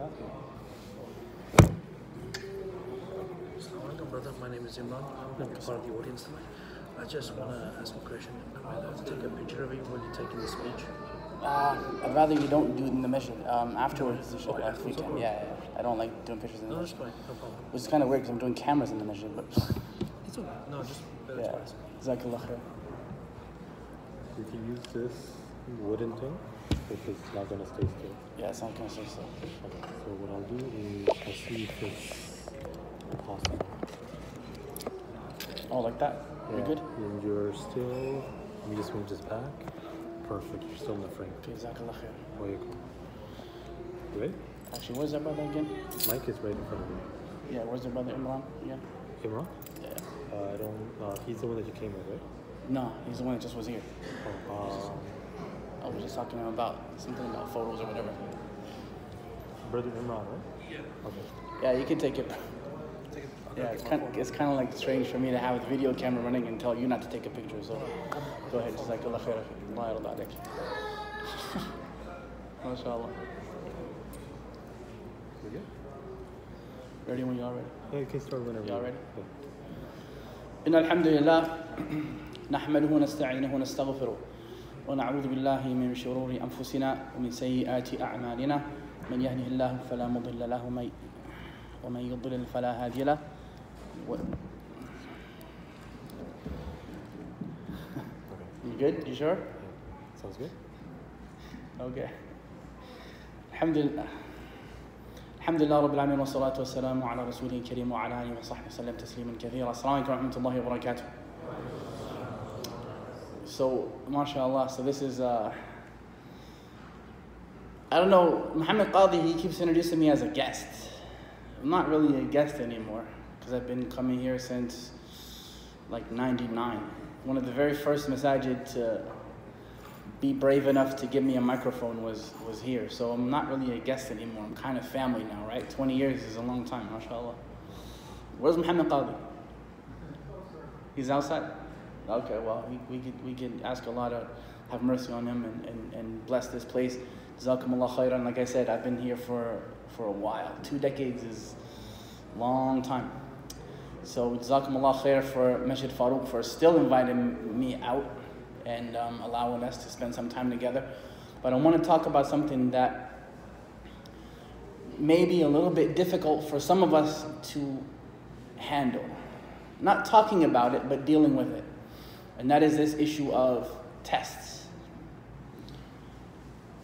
asking. Assalamu alaikum, brother. My name is Imran. I'm going to be part of the audience tonight. I just want to ask a question. Am I allowed to take a picture of you when you're taking the speech? I'd rather you don't do it in the masjid. Afterwards, Okay, if we can. Yeah. I don't like doing pictures in the No, that's masjid. fine. No problem. Which is kind of weird because I'm doing cameras in the masjid, but It's okay. No, just better yeah. twice. Jazakallah khair. You can use this wooden thing, which is not going to stay still. Yeah, it's not going to say so. Okay, so what I'll do is I'll see if it's possible. Oh, like that? Yeah, You good? and you're still, let me just move this back. Perfect, you're still in the frame. Jazakallah khair. Where you go? You ready? Actually, where's that brother again? Mike is right in front of you. Yeah, where's the brother Imran again? Imran? Yeah. I don't, he's the one that you came with, right? No, he's the one that just was here. Oh, I was just talking to him about something about photos or whatever. Brother Imran, right? Yeah. Okay. Yeah, you can take it. Yeah, it's kind of like strange for me to have the video camera running and tell you not to take a picture. So go ahead, Jazakallah khair. Allah yarda alayk. MashaAllah. We good? Ready when you are ready? Yeah, you can start whenever. You all ready? Yeah. إن الحمد لله نحمده ونستعينه ونستغفره ونعوذ بالله من شرور أنفسنا ومن سيئات أعمالنا من يهده الله فلا مضل له ومن يضلل فلا هادي له You good? You sure? Yeah. Sounds good? Okay. الحمد لله رب العالمين والصلاة والسلام على رسوله الكريم وعلى آله وصحبه وسلم تسليما كثيرا. السلام عليكم ورحمة الله وبركاته. So, mashallah, so this is, I don't know, Muhammad Qadi, he keeps introducing me as a guest. I'm not really a guest anymore, because I've been coming here since like 99. One of the very first masajid to be brave enough to give me a microphone was here. So I'm not really a guest anymore. I'm kind of family now, right? 20 years is a long time, mashallah. Where's Muhammad Qadi? He's outside? Okay, well, we can ask Allah to have mercy on him and bless this place. Jazakumullah khairan. Like I said, I've been here for a while. 2 decades is a long time. So Jazakumullah khair for Masjid Farooq for still inviting me out and allowing us to spend some time together. But I want to talk about something that may be a little bit difficult for some of us to handle. Not talking about it, but dealing with it. And that is this issue of tests.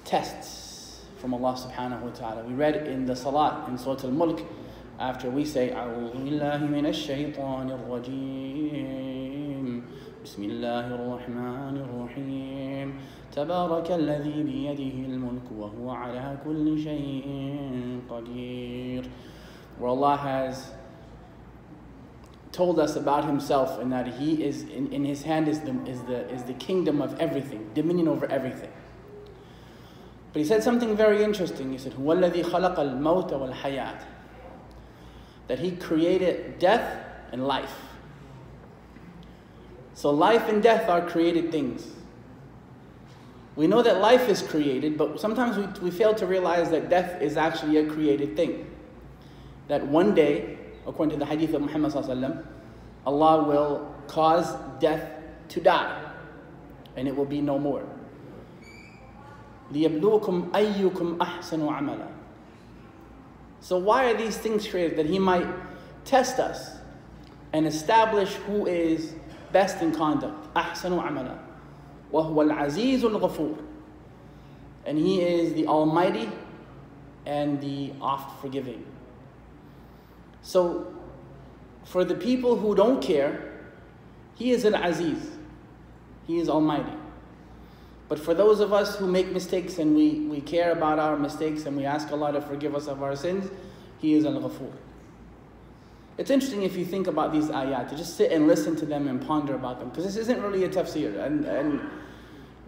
Tests from Allah subhanahu wa ta'ala. We read in the Salat in Surah Al-Mulk, after we say, أعوذ بالله من الشيطان الرجيم بسم الله الرحمن الرحيم تبارك الذي بيده الملك وهو على كل شيء قدير. Where Allah has told us about himself and that he is in his hand is the kingdom of everything, dominion over everything. But he said something very interesting. He said, هو الذي خلق الموت والحياة. That he created death and life. So life and death are created things. We know that life is created, but sometimes we fail to realize that death is actually a created thing. That one day, according to the hadith of Muhammad sallallahu alaihi wasallam, Allah will cause death to die, and it will be no more. لِيَبْلُوكُمْ أَيُّكُمْ أَحْسَنُ عَمَلًا. So why are these things created? That he might test us and establish who is best in conduct. أَحْسَنُ عَمَلًا وَهُوَ الْعَزِيزُ الْغَفُورُ. And he is the Almighty and the oft-forgiving. So, for the people who don't care, he is Al-Aziz. He is Almighty. But for those of us who make mistakes and we care about our mistakes and we ask Allah to forgive us of our sins, he is Al-Ghafur. It's interesting if you think about these ayat, to just sit and listen to them and ponder about them. Because this isn't really a tafsir. And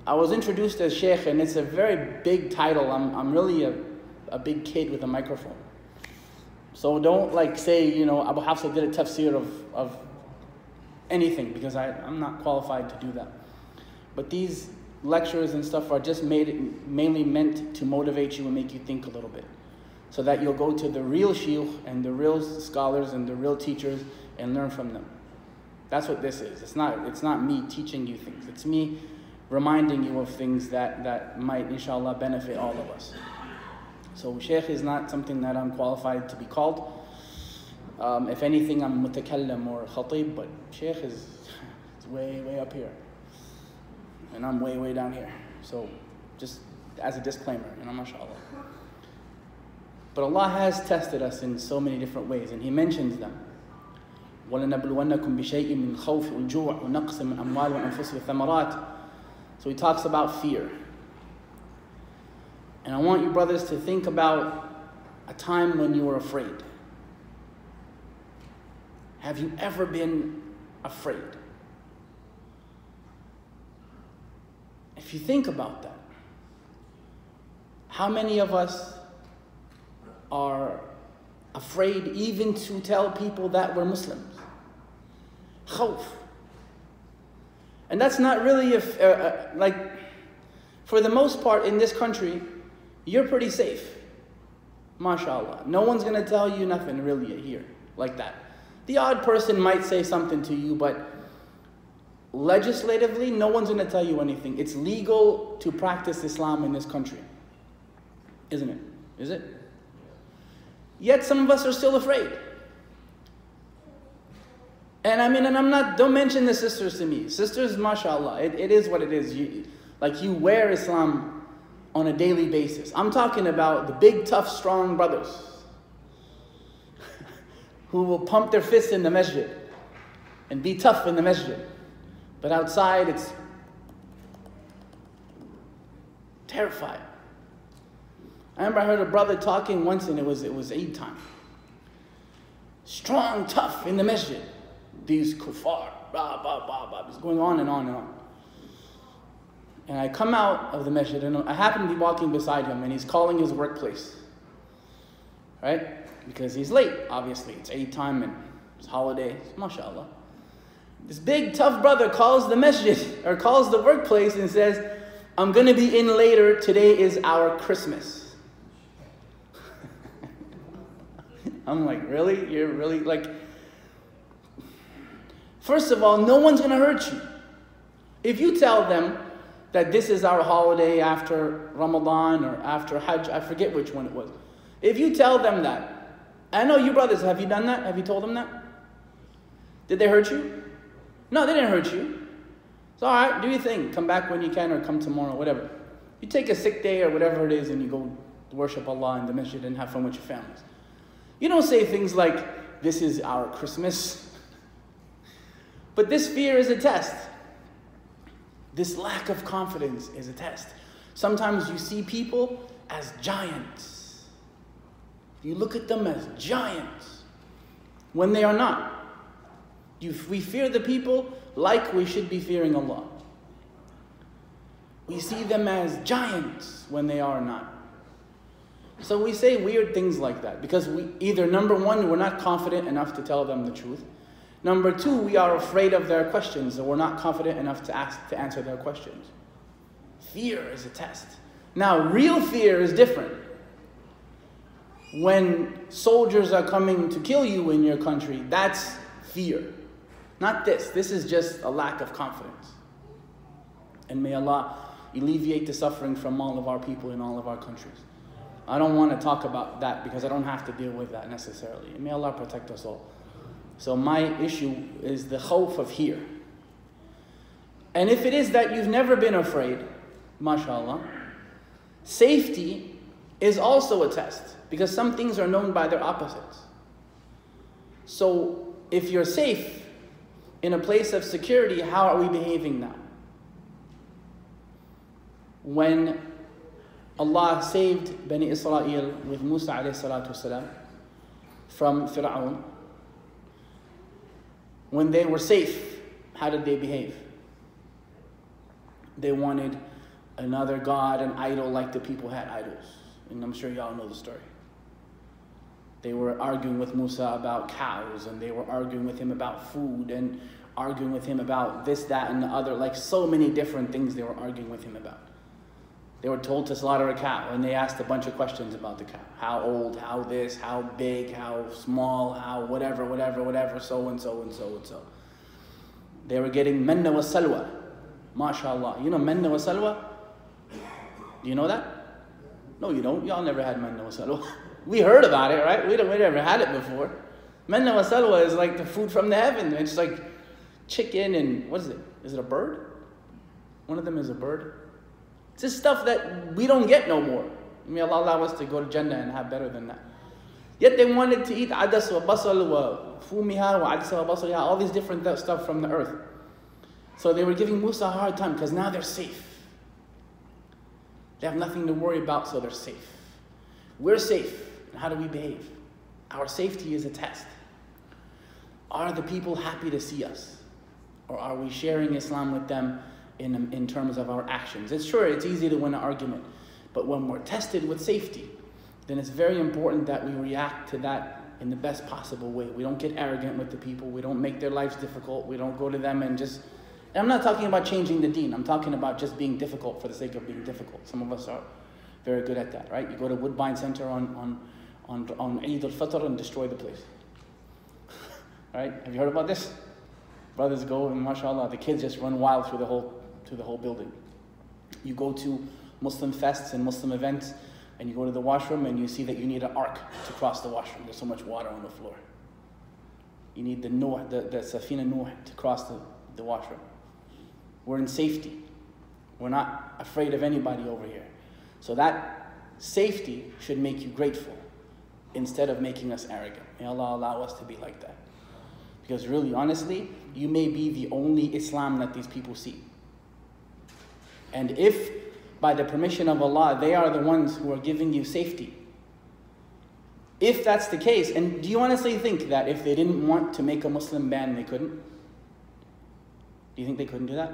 I was introduced as Shaykh, and it's a very big title. I'm really a big kid with a microphone. So don't say, Abu Hafsa did a tafsir of anything, because I'm not qualified to do that. But these lectures and stuff are just mainly meant to motivate you and make you think a little bit. so that you'll go to the real shiuch and the real scholars and the real teachers and learn from them. That's what this is. It's not me teaching you things. It's me reminding you of things that might, inshallah, benefit all of us. So Shaykh is not something that I'm qualified to be called. If anything, I'm mutakallam or khatib, but Shaykh is way up here. And I'm way down here. So just as a disclaimer, mashallah. But Allah has tested us in so many different ways, and He mentions them. وَلَنَبْلُوَنَّكُمْ بِشَيْءٍ مِّنْ خَوْفٍ وَالْجُوعٍ وَنَقْصٍ مِّنْ أَمْوَالٍ وَأَنفُسٍ وَالثَّمَرَاتِ. So He talks about fear. And I want you brothers to think about a time when you were afraid. Have you ever been afraid? If you think about that, how many of us are afraid even to tell people that we're Muslims? Khawf. And that's not really, like, for the most part in this country, you're pretty safe. MashaAllah. No one's going to tell you nothing really here like that. The odd person might say something to you, but legislatively, no one's going to tell you anything. It's legal to practice Islam in this country. Isn't it? Is it? Yet some of us are still afraid. And don't mention the sisters to me. Sisters, mashallah, it is what it is. You wear Islam on a daily basis. I'm talking about the big, tough, strong brothers who will pump their fists in the masjid and be tough in the masjid. But outside, it's terrifying. I remember I heard a brother talking once, and it was Eid time. Strong, tough in the masjid. These kuffar, blah, blah, blah, blah. It's going on and on and on. And I come out of the masjid, and I happen to be walking beside him, and he's calling his workplace. Right? Because he's late, obviously. It's Eid time, and it's holiday. MashaAllah. This big, tough brother calls the masjid, or calls the workplace, and says, I'm going to be in later. Today is our Christmas. I'm like, really? You're really like... First of all, no one's going to hurt you. If you tell them that this is our holiday after Ramadan or after Hajj, I forget which one it was. If you tell them that, I know you brothers, have you done that? Have you told them that? Did they hurt you? No, they didn't hurt you. It's all right, do your thing. Come back when you can, or come tomorrow, whatever. You take a sick day or whatever it is, and you go worship Allah in the masjid and have fun with your families. You don't say things like, this is our Christmas. But this fear is a test. This lack of confidence is a test. Sometimes you see people as giants. You look at them as giants when they are not. We fear the people like we should be fearing Allah. We see them as giants when they are not. So we say weird things like that because either number one, we're not confident enough to tell them the truth. Number two, we are afraid of their questions, and we're not confident enough to answer their questions. Fear is a test. Now, real fear is different. When soldiers are coming to kill you in your country, that's fear. Not this. This is just a lack of confidence. And may Allah alleviate the suffering from all of our people in all of our countries. I don't want to talk about that because I don't have to deal with that necessarily. And may Allah protect us all. So my issue is the khawf of here. And if it is that you've never been afraid, mashallah, safety is also a test because some things are known by their opposites. So if you're safe in a place of security, how are we behaving now? When Allah saved Bani Israel with Musa alayhi salatu wasalam from Fir'aun, when they were safe, how did they behave? They wanted another god, an idol, like the people had idols. And I'm sure y'all know the story. They were arguing with Musa about cows, and they were arguing with him about food, and arguing with him about this, that, and the other. Like so many different things they were arguing with him about. They were told to slaughter a cow, and they asked a bunch of questions about the cow. How old, how this, how big, how small, how whatever, so and so and so and so. They were getting manna wa salwa. MashaAllah. You know manna wa salwa? Do you know that? No, you don't. Y'all never had manna wa salwa. We heard about it, right? We never had it before. Manna wa salwa is like the food from the heaven. It's like chicken and, what is it? Is it a bird? One of them is a bird. It's just stuff that we don't get no more. May Allah allow us to go to Jannah and have better than that. Yet they wanted to eat adas wa basal wa fumiha wa adsa wa basal, all these different stuff from the earth. So they were giving Musa a hard time because now they're safe. They have nothing to worry about, so they're safe. We're safe. And how do we behave? Our safety is a test. Are the people happy to see us? Or are we sharing Islam with them in terms of our actions? It's sure, it's easy to win an argument. But when we're tested with safety, then it's very important that we react to that in the best possible way. We don't get arrogant with the people. We don't make their lives difficult. We don't go to them and just... And I'm not talking about changing the deen. I'm talking about just being difficult for the sake of being difficult. Some of us are very good at that, right? You go to Woodbine Center on Eid al-Fitr and destroy the place. Right? Have you heard about this? Brothers go and mashallah, the kids just run wild through the whole building. You go to Muslim fests and Muslim events, and you go to the washroom and you see that you need an ark to cross the washroom. There's so much water on the floor. You need the Safina Nuh to cross the washroom. We're in safety. We're not afraid of anybody over here. So that safety should make you grateful instead of making us arrogant. May Allah allow us to be like that. Because really, honestly, you may be the only Islam that these people see. And if, by the permission of Allah, they are the ones who are giving you safety, if that's the case, and do you honestly think that if they didn't want to make a Muslim ban, they couldn't? Do you think they couldn't do that?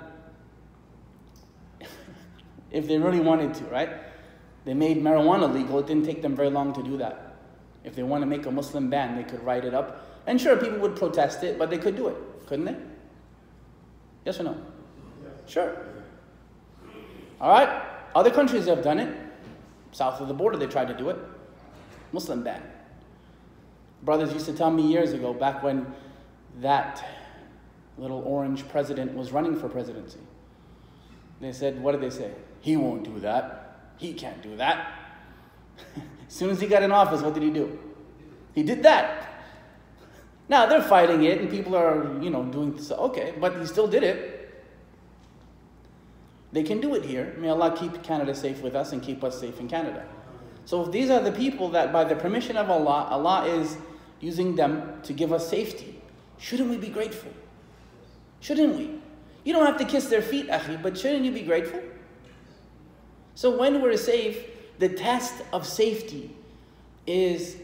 If they really wanted to, right? They made marijuana legal. It didn't take them very long to do that. If they want to make a Muslim ban, they could write it up. And sure, people would protest it, but they could do it, couldn't they? Yes or no? Sure. All right. Other countries have done it. South of the border, they tried to do it. Muslim ban. Brothers used to tell me years ago, back when that little orange president was running for presidency. They said, what did they say? He won't do that. He can't do that. As soon as he got in office, what did he do? He did that. Now they're fighting it and people are, doing so. Okay, but he still did it. They can do it here. May Allah keep Canada safe with us and keep us safe in Canada. So if these are the people that by the permission of Allah, Allah is using them to give us safety, shouldn't we be grateful? Shouldn't we? You don't have to kiss their feet, akhi, but shouldn't you be grateful? So when we're safe, the test of safety is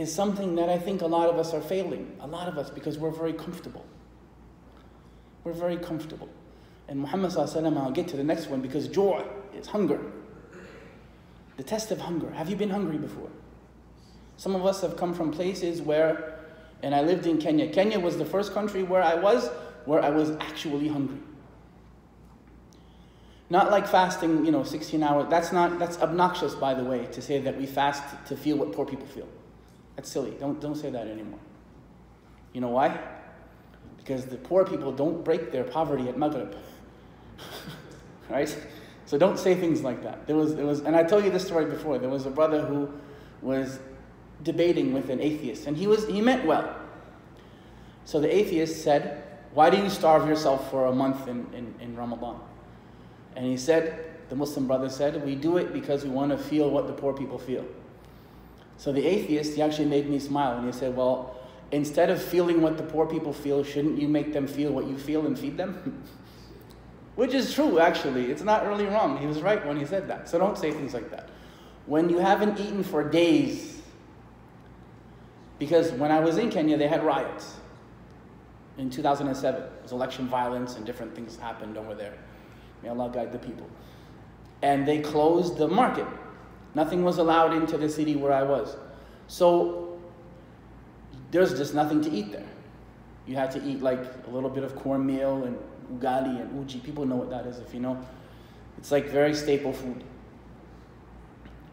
something that I think a lot of us are failing. A lot of us, because we're very comfortable. We're very comfortable. And Muhammad sallallahu alaihi wasallam, I'll get to the next one, because joy is hunger. The test of hunger. Have you been hungry before? Some of us have come from places where, and I lived in Kenya. Kenya was the first country where I was actually hungry. Not like fasting, 16 hours. That's obnoxious, by the way, to say that we fast to feel what poor people feel. That's silly. Don't say that anymore. You know why? Because the poor people don't break their poverty at Maghrib. Right? So don't say things like that. There was, and I told you this story before. There was a brother who was debating with an atheist, and he meant well. So the atheist said, why do you starve yourself for a month in Ramadan? And he said, the Muslim brother said, we do it because we want to feel what the poor people feel. So the atheist, he actually made me smile, and he said, well, instead of feeling what the poor people feel, shouldn't you make them feel what you feel and feed them? Which is true, actually. It's not really wrong. He was right when he said that. So don't say things like that. When you haven't eaten for days, because when I was in Kenya, they had riots. In 2007, there was election violence and different things happened over there. May Allah guide the people. And they closed the market. Nothing was allowed into the city where I was. So there's just nothing to eat there. You had to eat like a little bit of cornmeal and ugali and uji. People know what that is if you know. It's like very staple food.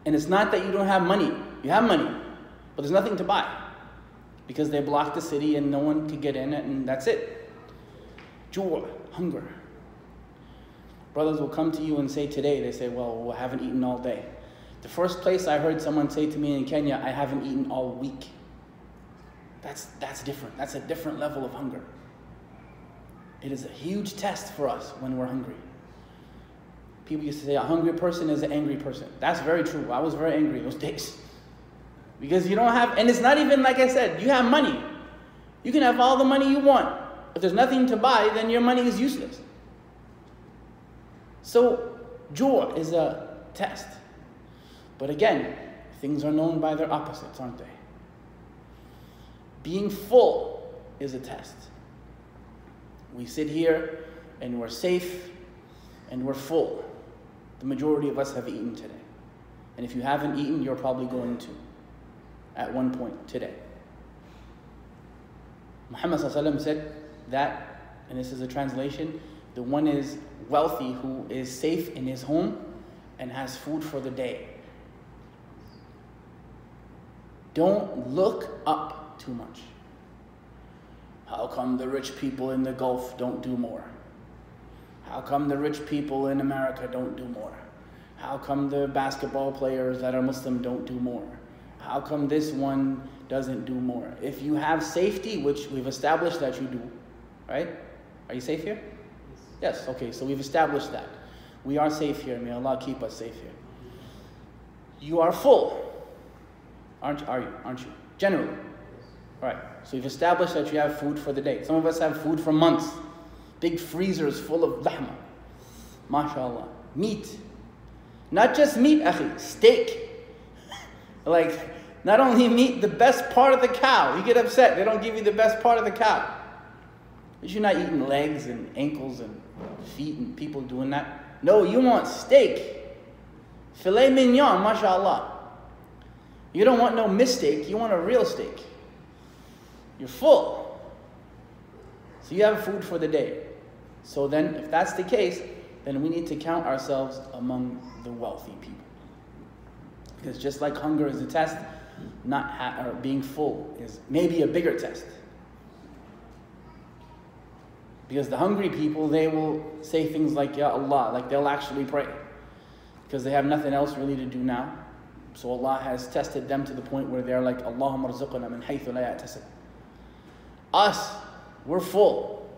And it's not that you don't have money. You have money, but there's nothing to buy because they blocked the city and no one could get in it, and that's it. Ju', hunger. Brothers will come to you and say today, they say, well, I haven't eaten all day. The first place I heard someone say to me in Kenya, I haven't eaten all week. That's different. That's a different level of hunger. It is a huge test for us when we're hungry. People used to say a hungry person is an angry person. That's very true. I was very angry those days. Because you don't have, and it's not even like I said, you have money. You can have all the money you want. If there's nothing to buy, then your money is useless. So, ju' is a test. But again, things are known by their opposites, aren't they? Being full is a test. We sit here and we're safe and we're full. The majority of us have eaten today. And if you haven't eaten, you're probably going to at one point today. Muhammad ﷺ said that, and this is a translation, the one is wealthy who is safe in his home and has food for the day. Don't look up too much. How come the rich people in the Gulf don't do more? How come the rich people in America don't do more? How come the basketball players that are Muslim don't do more? How come this one doesn't do more? If you have safety, which we've established that you do, right? Are you safe here? Yes, okay, so we've established that. We are safe here. May Allah keep us safe here. You are full. Aren't you? Generally. All right, so we've established that you have food for the day. Some of us have food for months. Big freezers full of lahma. MashaAllah. Meat. Not just meat, akhi, steak. Like, not only meat, the best part of the cow. You get upset, they don't give you the best part of the cow. But you're not eating legs and ankles and feet and people doing that. No, you want steak. Filet mignon, mashallah. You don't want no mistake, you want a real steak. You're full. So you have food for the day. So then, if that's the case, then we need to count ourselves among the wealthy people. Because just like hunger is a test, or being full is maybe a bigger test. Because the hungry people, they will say things like, Ya Allah, like they'll actually pray. Because they have nothing else really to do now. So Allah has tested them to the point where they're like, Allahumma rzuqna min haythu la ya'tasib. Us, we're full.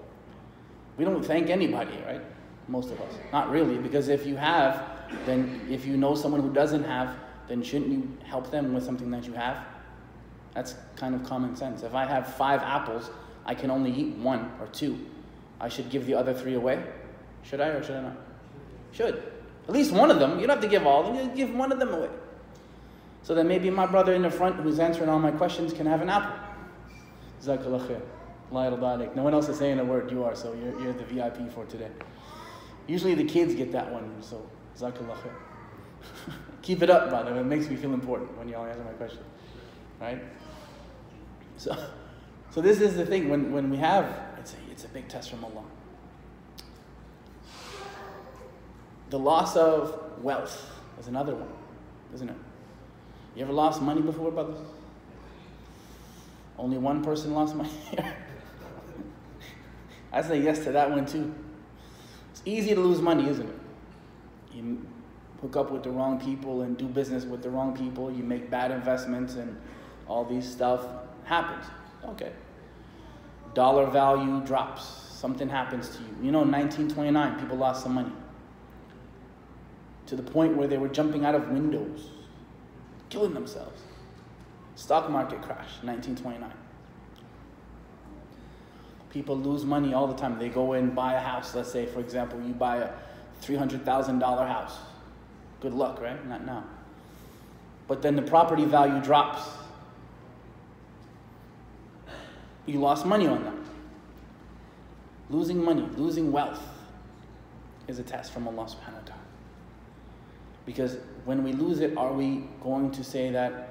We don't thank anybody, right? Most of us. Not really, because if you have, then if you know someone who doesn't have, then shouldn't you help them with something that you have? That's kind of common sense. If I have 5 apples, I can only eat 1 or 2. I should give the other 3 away? Should I or should I not? Should. At least one of them. You don't have to give all of them. You give one of them away. So then maybe my brother in the front who's answering all my questions can have an apple. Jazakallah khair. Allah yarda alayk. No one else is saying a word. You are, so you're the VIP for today. Usually the kids get that one, so Jazakallah khair. Keep it up, brother. It makes me feel important when y'all answer my question. Right? So this is the thing. When we have, it's a big test from Allah. The loss of wealth is another one, isn't it? You ever lost money before, brothers? Only one person lost money here? I say yes to that one too. It's easy to lose money, isn't it? You hook up with the wrong people and do business with the wrong people. You make bad investments and all these stuff happens. Okay. Dollar value drops. Something happens to you. You know, in 1929, people lost some money. To the point where they were jumping out of windows, killing themselves. Stock market crash, 1929. People lose money all the time. They go in, buy a house. Let's say, for example, you buy a $300,000 house. Good luck, right? Not now. But then the property value drops. You lost money on that. Losing money, losing wealth is a test from Allah subhanahu wa ta'ala. Because when we lose it, are we going to say that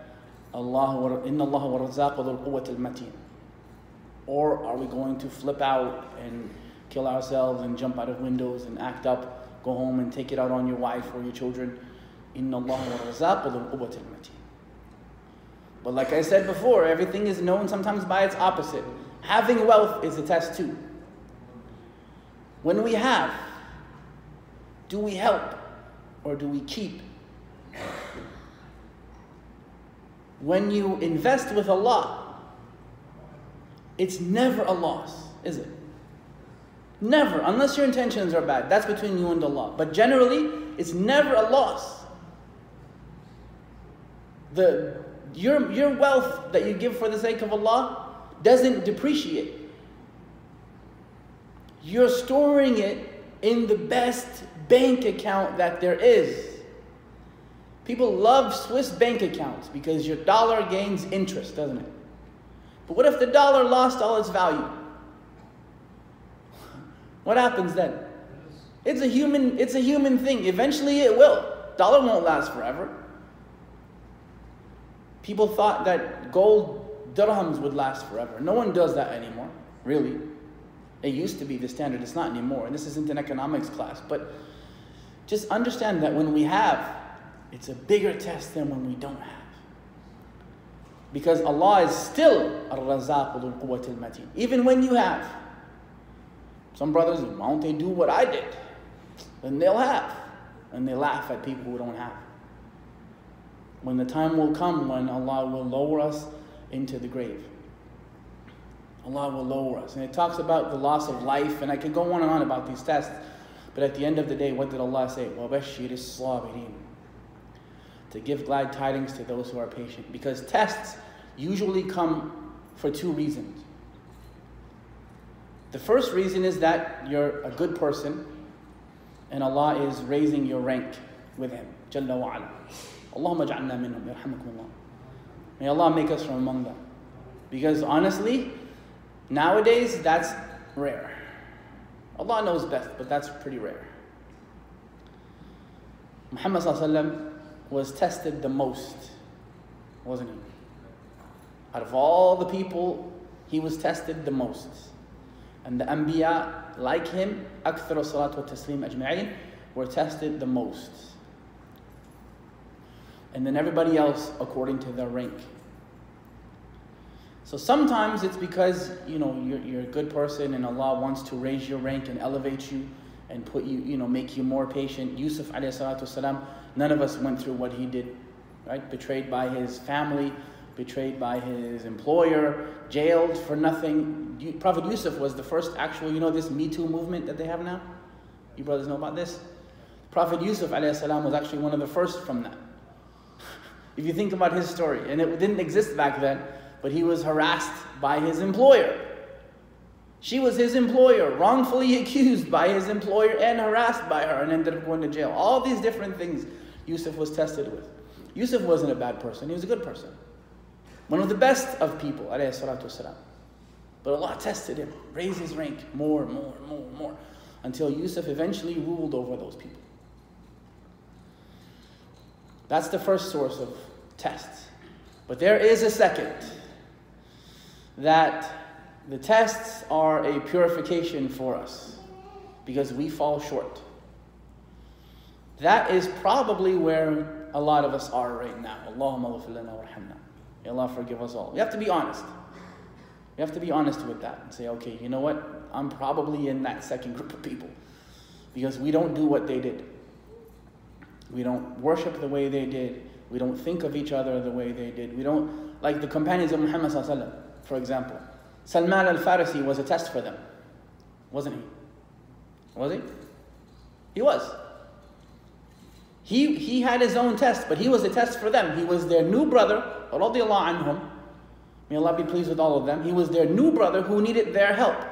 Inna Allah wa razzaq dhul quwwat al-mateen? Or are we going to flip out and kill ourselves and jump out of windows and act up, go home and take it out on your wife or your children? إِنَّ اللَّهَ وَالرَّزَاقُ ذُو الْقُوَّةِ الْمَتِينَ. But like I said before, everything is known sometimes by its opposite. Having wealth is a test too. When we have, do we help or do we keep? When you invest with Allah, it's never a loss, is it? Never, unless your intentions are bad. That's between you and Allah. But generally, it's never a loss. Your wealth that you give for the sake of Allah doesn't depreciate. You're storing it in the best bank account that there is. People love Swiss bank accounts because your dollar gains interest, doesn't it? But what if the dollar lost all its value? What happens then? It's a human thing. Eventually it will. Dollar won't last forever. People thought that gold dirhams would last forever. No one does that anymore, really. It used to be the standard, it's not anymore. And this isn't an economics class, but just understand that when we have, it's a bigger test than when we don't have. Because Allah is still Ar-Razzaq Dhul Quwwatil Mateen. Even when you have. Some brothers, why don't they do what I did? Then they'll have. And they laugh at people who don't have. When the time will come when Allah will lower us into the grave. Allah will lower us. And it talks about the loss of life, and I can go on and on about these tests. But at the end of the day, what did Allah say? وَبَشِّرِ الصَّابِرِينَ. To give glad tidings to those who are patient. Because tests usually come for two reasons. The first reason is that you're a good person and Allah is raising your rank with Him. Jalla wa ala. Allahumma ja'alna minhum, yarhamakumullah. May Allah make us from among them. Because honestly, nowadays that's rare. Allah knows best, but that's pretty rare. Muhammad sallallahu alaihi wasallam was tested the most, wasn't he? Out of all the people, he was tested the most. And the Anbiya, like him, أكثر الصلاة والتسليم أجمعين, were tested the most. And then everybody else according to their rank. So sometimes it's because you're a good person and Allah wants to raise your rank and elevate you and put you, make you more patient. Yusuf alayhi salatu wasalam, none of us went through what he did, right? Betrayed by his family, betrayed by his employer, jailed for nothing. Prophet Yusuf was the first actual, this Me Too movement that they have now? You brothers know about this? Prophet Yusuf alayhi salam was actually one of the first from that. If you think about his story, and it didn't exist back then, but he was harassed by his employer. She was his employer, wrongfully accused by his employer and harassed by her and ended up going to jail. All these different things Yusuf was tested with. Yusuf wasn't a bad person, he was a good person. One of the best of people, alayhi salatu wasalam. But Allah tested him, raised his rank more, until Yusuf eventually ruled over those people. That's the first source of tests. But there is a second, that the tests are a purification for us because we fall short. That is probably where a lot of us are right now. Allahumma ghfir lana warhamna. May Allah forgive us all. We have to be honest. We have to be honest with that and say, okay, you know what? I'm probably in that second group of people because we don't do what they did. We don't worship the way they did. We don't think of each other the way they did. We don't, like the companions of Muhammad sallallahu alaihi wasallam, for example. Salman al-Farisi was a test for them, wasn't he? Was he? He was. He had his own test, but he was a test for them. He was their new brother, radiyallahu anhum. May Allah be pleased with all of them. He was their new brother who needed their help.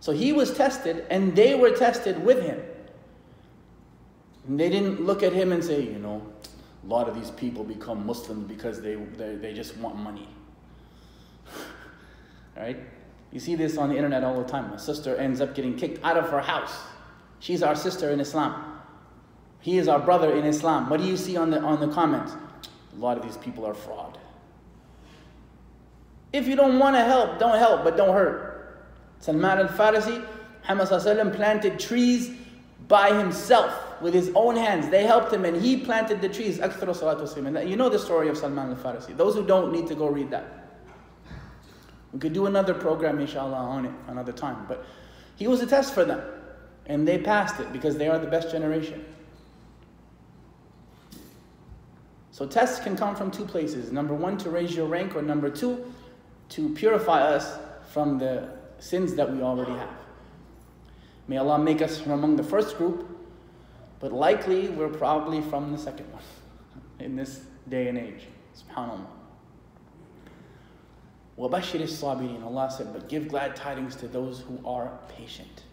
So he was tested, and they were tested with him. And they didn't look at him and say, a lot of these people become Muslims because they just want money. Right? You see this on the internet all the time. A sister ends up getting kicked out of her house. She's our sister in Islam. He is our brother in Islam. What do you see on the comments? A lot of these people are fraud. If you don't want to help, don't help, but don't hurt. Salman al-Farisi, Muhammad sallallahu alaihi wasallam planted trees by himself with his own hands. They helped him and he planted the trees. أكثر صلاة وسلام. And you know the story of Salman al-Farisi. Those who don't need to go read that. We could do another program, inshallah, on it another time. But he was a test for them. And they passed it because they are the best generation. So tests can come from two places. Number one, to raise your rank, or number two, to purify us from the sins that we already have. May Allah make us from among the first group, but likely we're probably from the second one in this day and age. SubhanAllah. وَبَشِّرِ الصَّابِرِينَ. Allah said, but give glad tidings to those who are patient.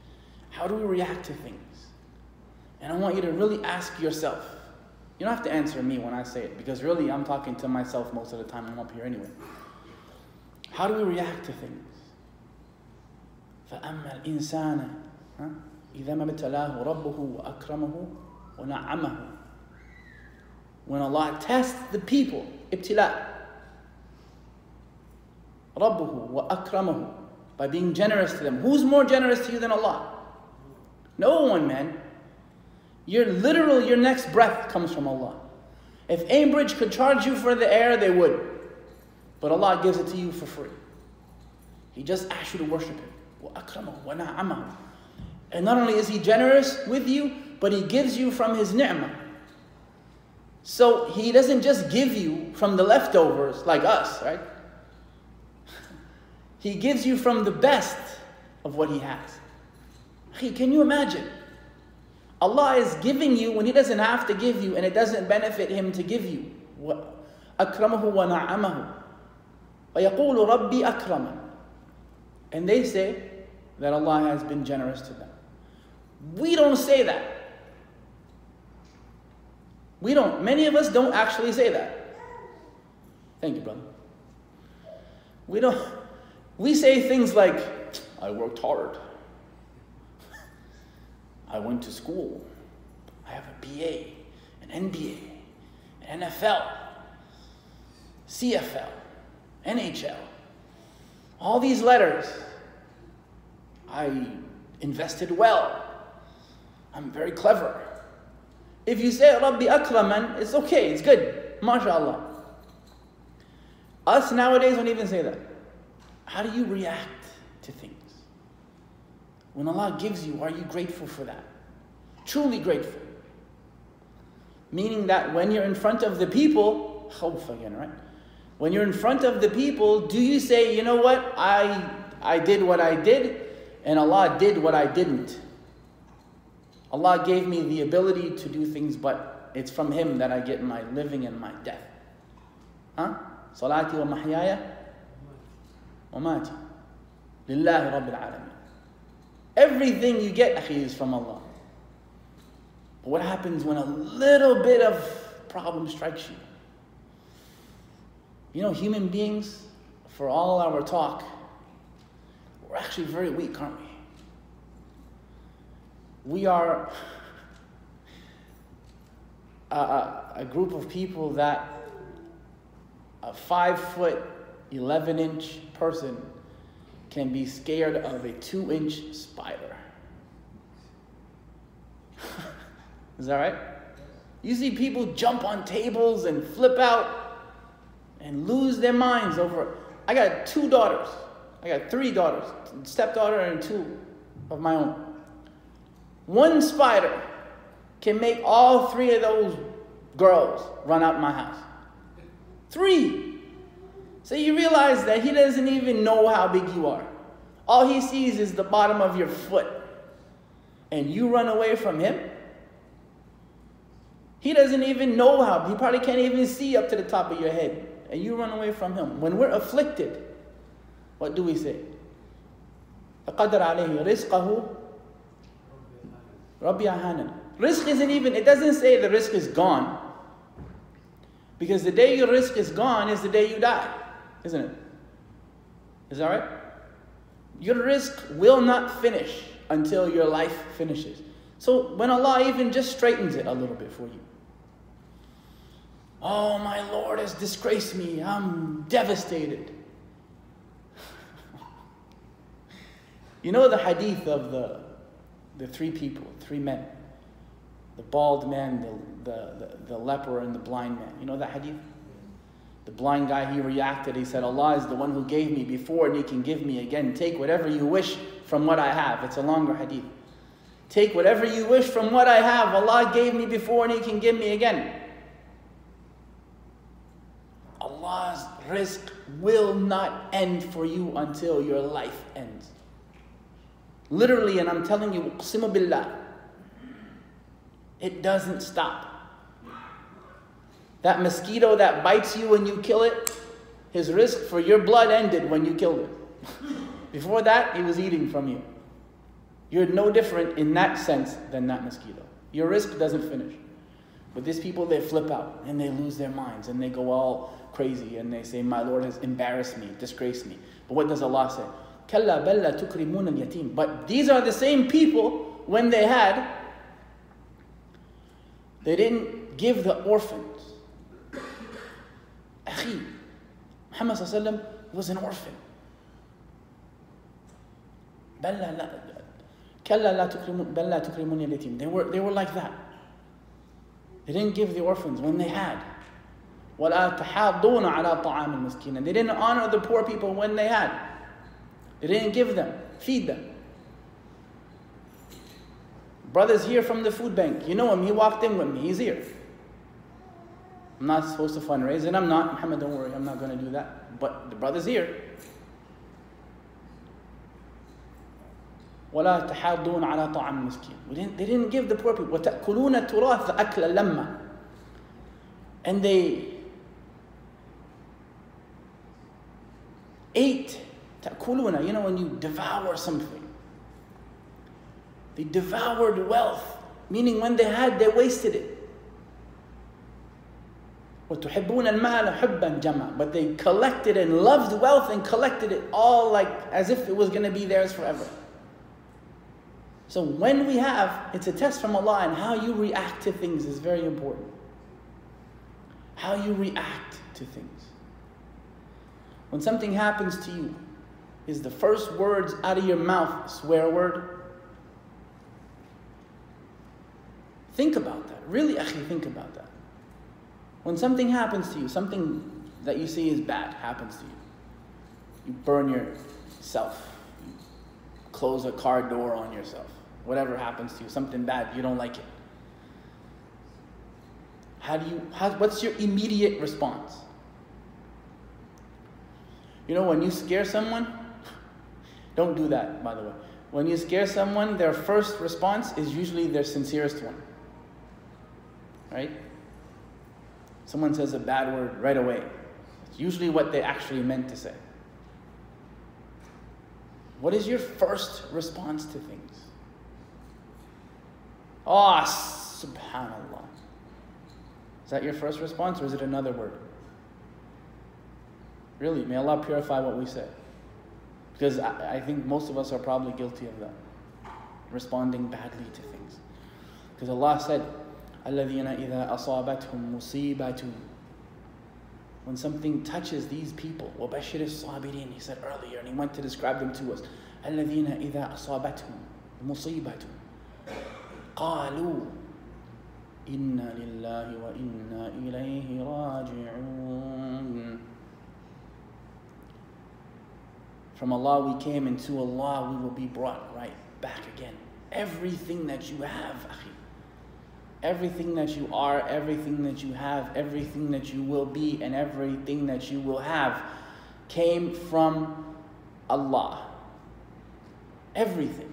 How do we react to things? And I want you to really ask yourself. You don't have to answer me when I say it, because really I'm talking to myself most of the time. I'm up here anyway. How do we react to things? فَأَمَّا الْإِنسَانَ إِذَا مَا ابْتَلَاهُ رَبُّهُ وَأَكْرَمَهُ وَنَعَّمَهُ. When Allah tests the people, ibtila, رَبُّهُ وَأَكْرَمَهُ, by being generous to them. Who's more generous to you than Allah? No one, man. Your next breath comes from Allah. If Aimbridge could charge you for the air, they would. But Allah gives it to you for free. He just asks you to worship Him. وَأَكْرَمَهُ وَنَعَّمَهُ. And not only is He generous with you, but He gives you from His ni'mah. So He doesn't just give you from the leftovers like us, right? He gives you from the best of what He has. Can you imagine? Allah is giving you when He doesn't have to give you, and it doesn't benefit Him to give you. أَكْرَمَهُ وَنَعَّمَهُ وَيَقُولُ رَبِّي أَكْرَمًا. And they say that Allah has been generous to them. We don't say that. We don't. Many of us don't actually say that. Thank you, brother. We say things like, I worked hard. I went to school. I have a BA, an NBA, an NFL, CFL, NHL. All these letters. I invested well. I'm very clever. If you say Rabbi Akraman, it's okay, it's good. MashaAllah. Us nowadays don't even say that. How do you react to things? When Allah gives you, are you grateful for that? Truly grateful. Meaning that when you're in front of the people, khawf again, right? When you're in front of the people, do you say, you know what? I did what I did, and Allah did what I didn't. Allah gave me the ability to do things, but it's from Him that I get my living and my death. Salati wa mahyaya wa mati lillahi rabbil alamin. Everything you get, akhi, is from Allah. But what happens when a little bit of problem strikes you? You know, human beings, for all our talk, we're actually very weak, aren't we? We are a group of people that a 5'11" person can be scared of a 2" spider. Is that right? You see people jump on tables and flip out and lose their minds over. I got 2 daughters. I got 3 daughters, stepdaughter and 2 of my own. One spider can make all 3 of those girls run out my house. 3. So you realize that he doesn't even know how big you are. All he sees is the bottom of your foot. And you run away from him? He doesn't even know how. He probably can't even see up to the top of your head. And you run away from him. When we're afflicted, what do we say? فَقَدَرَ عَلَيْهِ رِزْقَهُ رَبِّي أَهَانًا. Risk isn't even, it doesn't say the risk is gone. Because the day your risk is gone is the day you die. Isn't it? Is that right? Your risk will not finish until your life finishes. So when Allah even just straightens it a little bit for you. Oh, my Lord has disgraced me. I'm devastated. You know the hadith of the 3 people, 3 men. The bald man, the leper, and the blind man. You know that hadith? The blind guy, he reacted. He said, Allah is the one who gave me before and He can give me again. Take whatever you wish from what I have. It's a longer hadith. Take whatever you wish from what I have. Allah gave me before and He can give me again. Allah's rizq will not end for you until your life ends. Literally, and I'm telling you, uqsimu billah, it doesn't stop. That mosquito that bites you when you kill it, his rizq for your blood ended when you killed it. Before that, he was eating from you. You're no different in that sense than that mosquito. Your rizq doesn't finish. But these people, they flip out and they lose their minds and they go all crazy and they say, my Lord has embarrassed me, disgraced me. But what does Allah say? كَلَّا بَلَّ تُكْرِمُونَ الْيَتِيمِ. But these are the same people, when they had, they didn't give the orphans. Akhi, Muhammad sallallahu alaihi wasallam was an orphan. كَلَّا بَلَّ تُكْرِمُونَ الْيَتِيمِ. They were like that. They didn't give the orphans when they had. وَلَا تَحَاضُّونَ عَلَىٰ طَعَامِ الْمِسْكِينَ. They didn't honor the poor people when they had. They didn't give them, feed them. Brother's here from the food bank. You know him, he walked in with me, he's here. I'm not supposed to fundraise, and I'm not. Muhammad, don't worry, I'm not going to do that. But the brother's here. وَلَا تَحَاضُّونَ عَلَىٰ طَعَامِ الْمِسْكِينَ. They didn't give the poor people. وَتَأْكُلُونَ التُّرَاثَ أَكْلًا لَمًّا. And they ate. تَأْكُلُونَ, you know, when you devour something. They devoured wealth, meaning when they had, they wasted it. وَتُحِبُّونَ الْمَالَ حُبًّا جَمًّا. But they collected and loved wealth and collected it all like as if it was going to be theirs forever. So when we have, it's a test from Allah, and how you react to things is very important. How you react to things. When something happens to you, is the first words out of your mouth a swear word? Think about that. Really, akhi, think about that. When something happens to you, something that you see is bad happens to you. You burn yourself. You close a car door on yourself. Whatever happens to you, something bad, you don't like it. What's your immediate response? You know, when you scare someone, don't do that, by the way. When you scare someone, their first response is usually their sincerest one. Right? Someone says a bad word right away. It's usually what they actually meant to say. What is your first response to things? Oh, subhanallah. Is that your first response, or is it another word? Really, may Allah purify what we say. Because I think most of us are probably guilty of that. Responding badly to things. Because Allah said, الَّذِينَ إِذَا أَصَابَتْهُمْ مُصِيبَةٌ. When something touches these people, وَبَشِّرِ الصَّابِرِينَ, He said earlier, and He went to describe them to us. الَّذِينَ إِذَا أَصَابَتْهُمْ مُصِيبَةٌ قَالُوا إِنَّا لِلَّهِ وَإِنَّا إِلَيْهِ رَاجِعُونَ. From Allah we came, and to Allah we will be brought right back again. Everything that you have, akhi, everything that you are, everything that you have, everything that you will be, and everything that you will have came from Allah. Everything.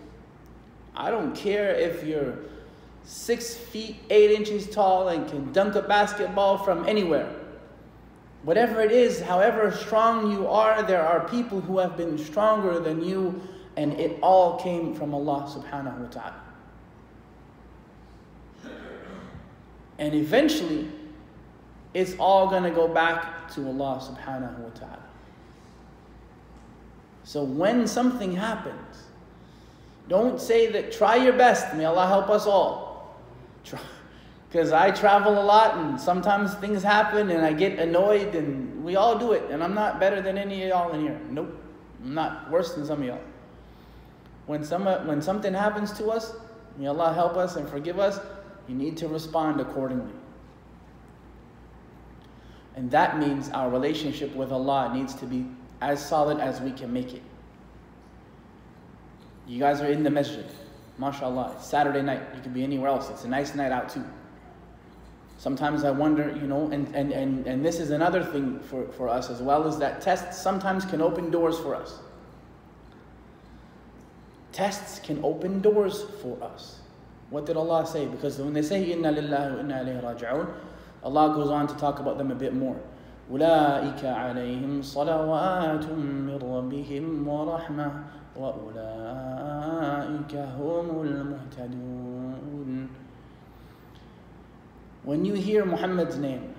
I don't care if you're 6 feet 8 inches tall and can dunk a basketball from anywhere. Whatever it is, however strong you are, there are people who have been stronger than you, and it all came from Allah subhanahu wa ta'ala. And eventually, it's all going to go back to Allah subhanahu wa ta'ala. So when something happens, don't say that, try your best, may Allah help us all. Because I travel a lot, and sometimes things happen and I get annoyed, and we all do it, and I'm not better than any of y'all in here. Nope, I'm not worse than some of y'all. When something happens to us, may Allah help us and forgive us, You need to respond accordingly. And that means our relationship with Allah needs to be as solid as we can make it. You guys are in the masjid. MashaAllah, it's Saturday night. You could be anywhere else. It's a nice night out too. Sometimes I wonder, and this is another thing for us as well, is that tests sometimes can open doors for us. Tests can open doors for us. What did Allah say? Because when they say, Inna lillahi wa inna ilayhi raji'un, Allah goes on to talk about them a bit more. أُولَٰئِكَ عَلَيْهِمْ صَلَوَاتٌ مِّن رَّبِّهِمْ وَرَحْمَةٌ وَأُولَٰئِكَ هُمُ الْمُهْتَدُونَ. When you hear Muhammad's name,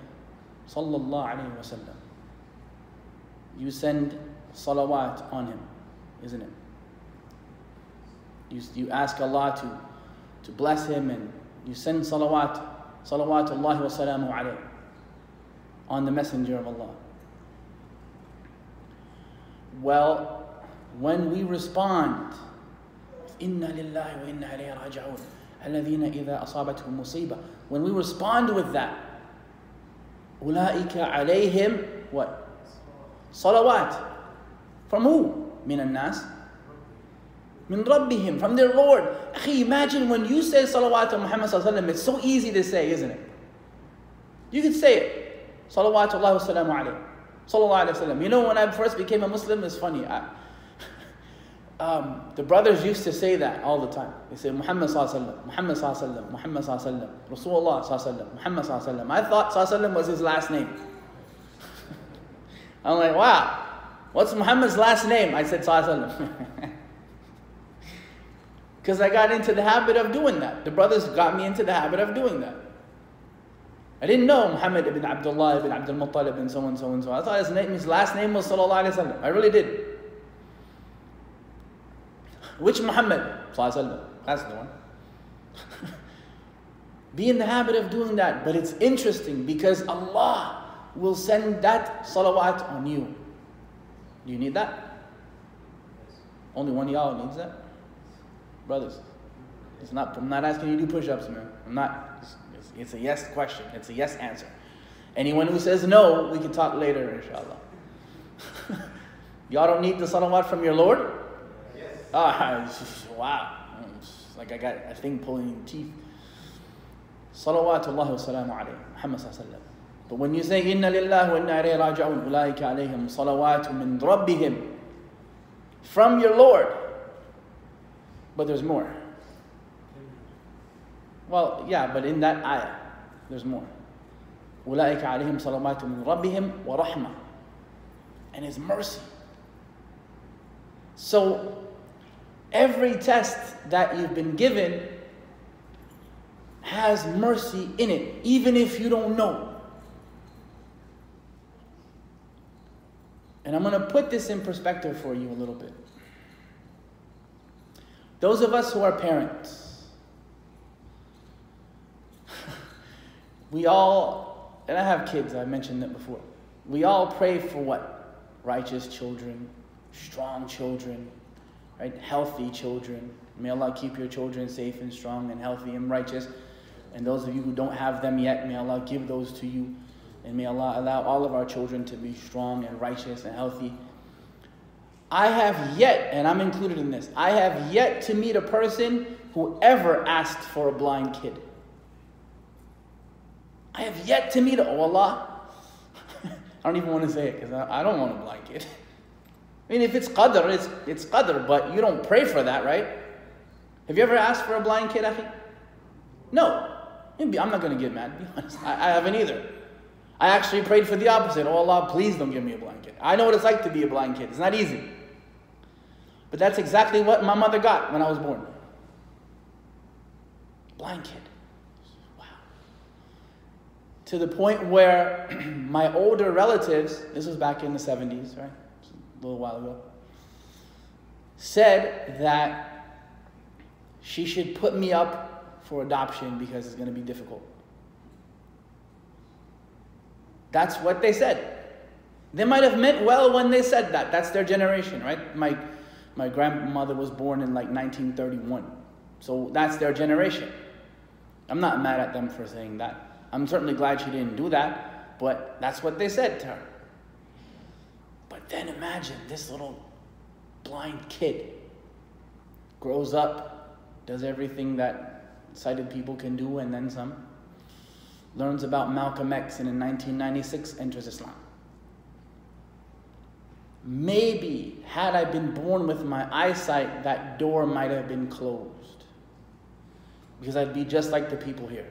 sallallahu alayhi wa sallam, you send salawat on him, isn't it? You ask Allah to bless him, and you send salawatullahi wa salamu alayhi on the Messenger of Allah. Well, when we respond, Inna lillahi wa inna ilayhi raji'un, alladhina idha asabathum musiba, when we respond with that, Ulaika alayhim, what? Salawat. From who? Min al-nas. Min Rabbihim, from their Lord. Akhi, imagine when you say salawat to Muhammad sallallahu alaihi wasallam, it's so easy to say, isn't it? You could say it. Salawatullahi wa salamu alayhi. Sallallahu alayhi wa sallam. You know, when I first became a Muslim, it's funny. The brothers used to say that all the time. They say Muhammad sallallahu alaihi wasallam, Muhammad sallallahu alaihi wasallam, Muhammad sallallahu alaihi wasallam, Rasulullah sallallahu alaihi wasallam, Muhammad sallallahu alaihi wasallam. I thought sallallahu alaihi wasallam was his last name. I'm like, wow, what's Muhammad's last name? I said sallallahu alaihi wasallam. Because I got into the habit of doing that. The brothers got me into the habit of doing that. I didn't know Muhammad ibn Abdullah ibn Abdul Muttalib and so on, so on, so on. I thought his last name was sallallahu alaihi wasallam. I really did. Which Muhammad? Sallallahu alaihi wasallam. That's the one. Be in the habit of doing that. But it's interesting because Allah will send that salawat on you. Do you need that? Only one of y'all needs that? Brothers, I'm not asking you to do push-ups, man. I'm not. It's a yes question. It's a yes answer. Anyone who says no, we can talk later, inshallah. Y'all don't need the salawat from your Lord? Yes. Wow. It's like I got a thing pulling your teeth. Salawatullah wa salamu alayhi. Muhammad sallallahu alayhi wa sallam. But when you say, Inna lillahi wa inna ilayhi raji'un, ulaika alayhim salawatu min rabbihim, from your Lord. But there's more. Well, yeah, but in that ayah, there's more. أُولَٰئِكَ عَلَيْهِمْ صَلَوَاتٌ مِّن رَبِّهِمْ وَرَحْمَةٌ. And His mercy. So, every test that you've been given has mercy in it, even if you don't know. And I'm going to put this in perspective for you a little bit. Those of us who are parents, we all, and I have kids, I mentioned that before. We all pray for what? Righteous children, strong children, right? Healthy children. May Allah keep your children safe and strong and healthy and righteous. And those of you who don't have them yet, may Allah give those to you. And may Allah allow all of our children to be strong and righteous and healthy. I have yet, and I'm included in this, I have yet to meet a person who ever asked for a blind kid. I have yet to meet oh Allah. I don't even want to say it because I don't want a blind kid. I mean, if it's qadr, it's qadr, but you don't pray for that, right? Have you ever asked for a blind kid, akhi? No. I'm not going to get mad, to be honest. I haven't either. I actually prayed for the opposite. Oh Allah, please don't give me a blind kid. I know what it's like to be a blind kid. It's not easy. But that's exactly what my mother got when I was born. Blind kid. Wow. To the point where my older relatives, this was back in the 70s, right? A little while ago, said that she should put me up for adoption because it's going to be difficult. That's what they said. They might have meant well when they said that. That's their generation, right? My grandmother was born in like 1931. So that's their generation. I'm not mad at them for saying that. I'm certainly glad she didn't do that, but that's what they said to her. But then imagine this little blind kid grows up, does everything that sighted people can do and then some, learns about Malcolm X, and in 1996 enters Islam. Maybe had I been born with my eyesight, that door might have been closed, because I'd be just like the people here.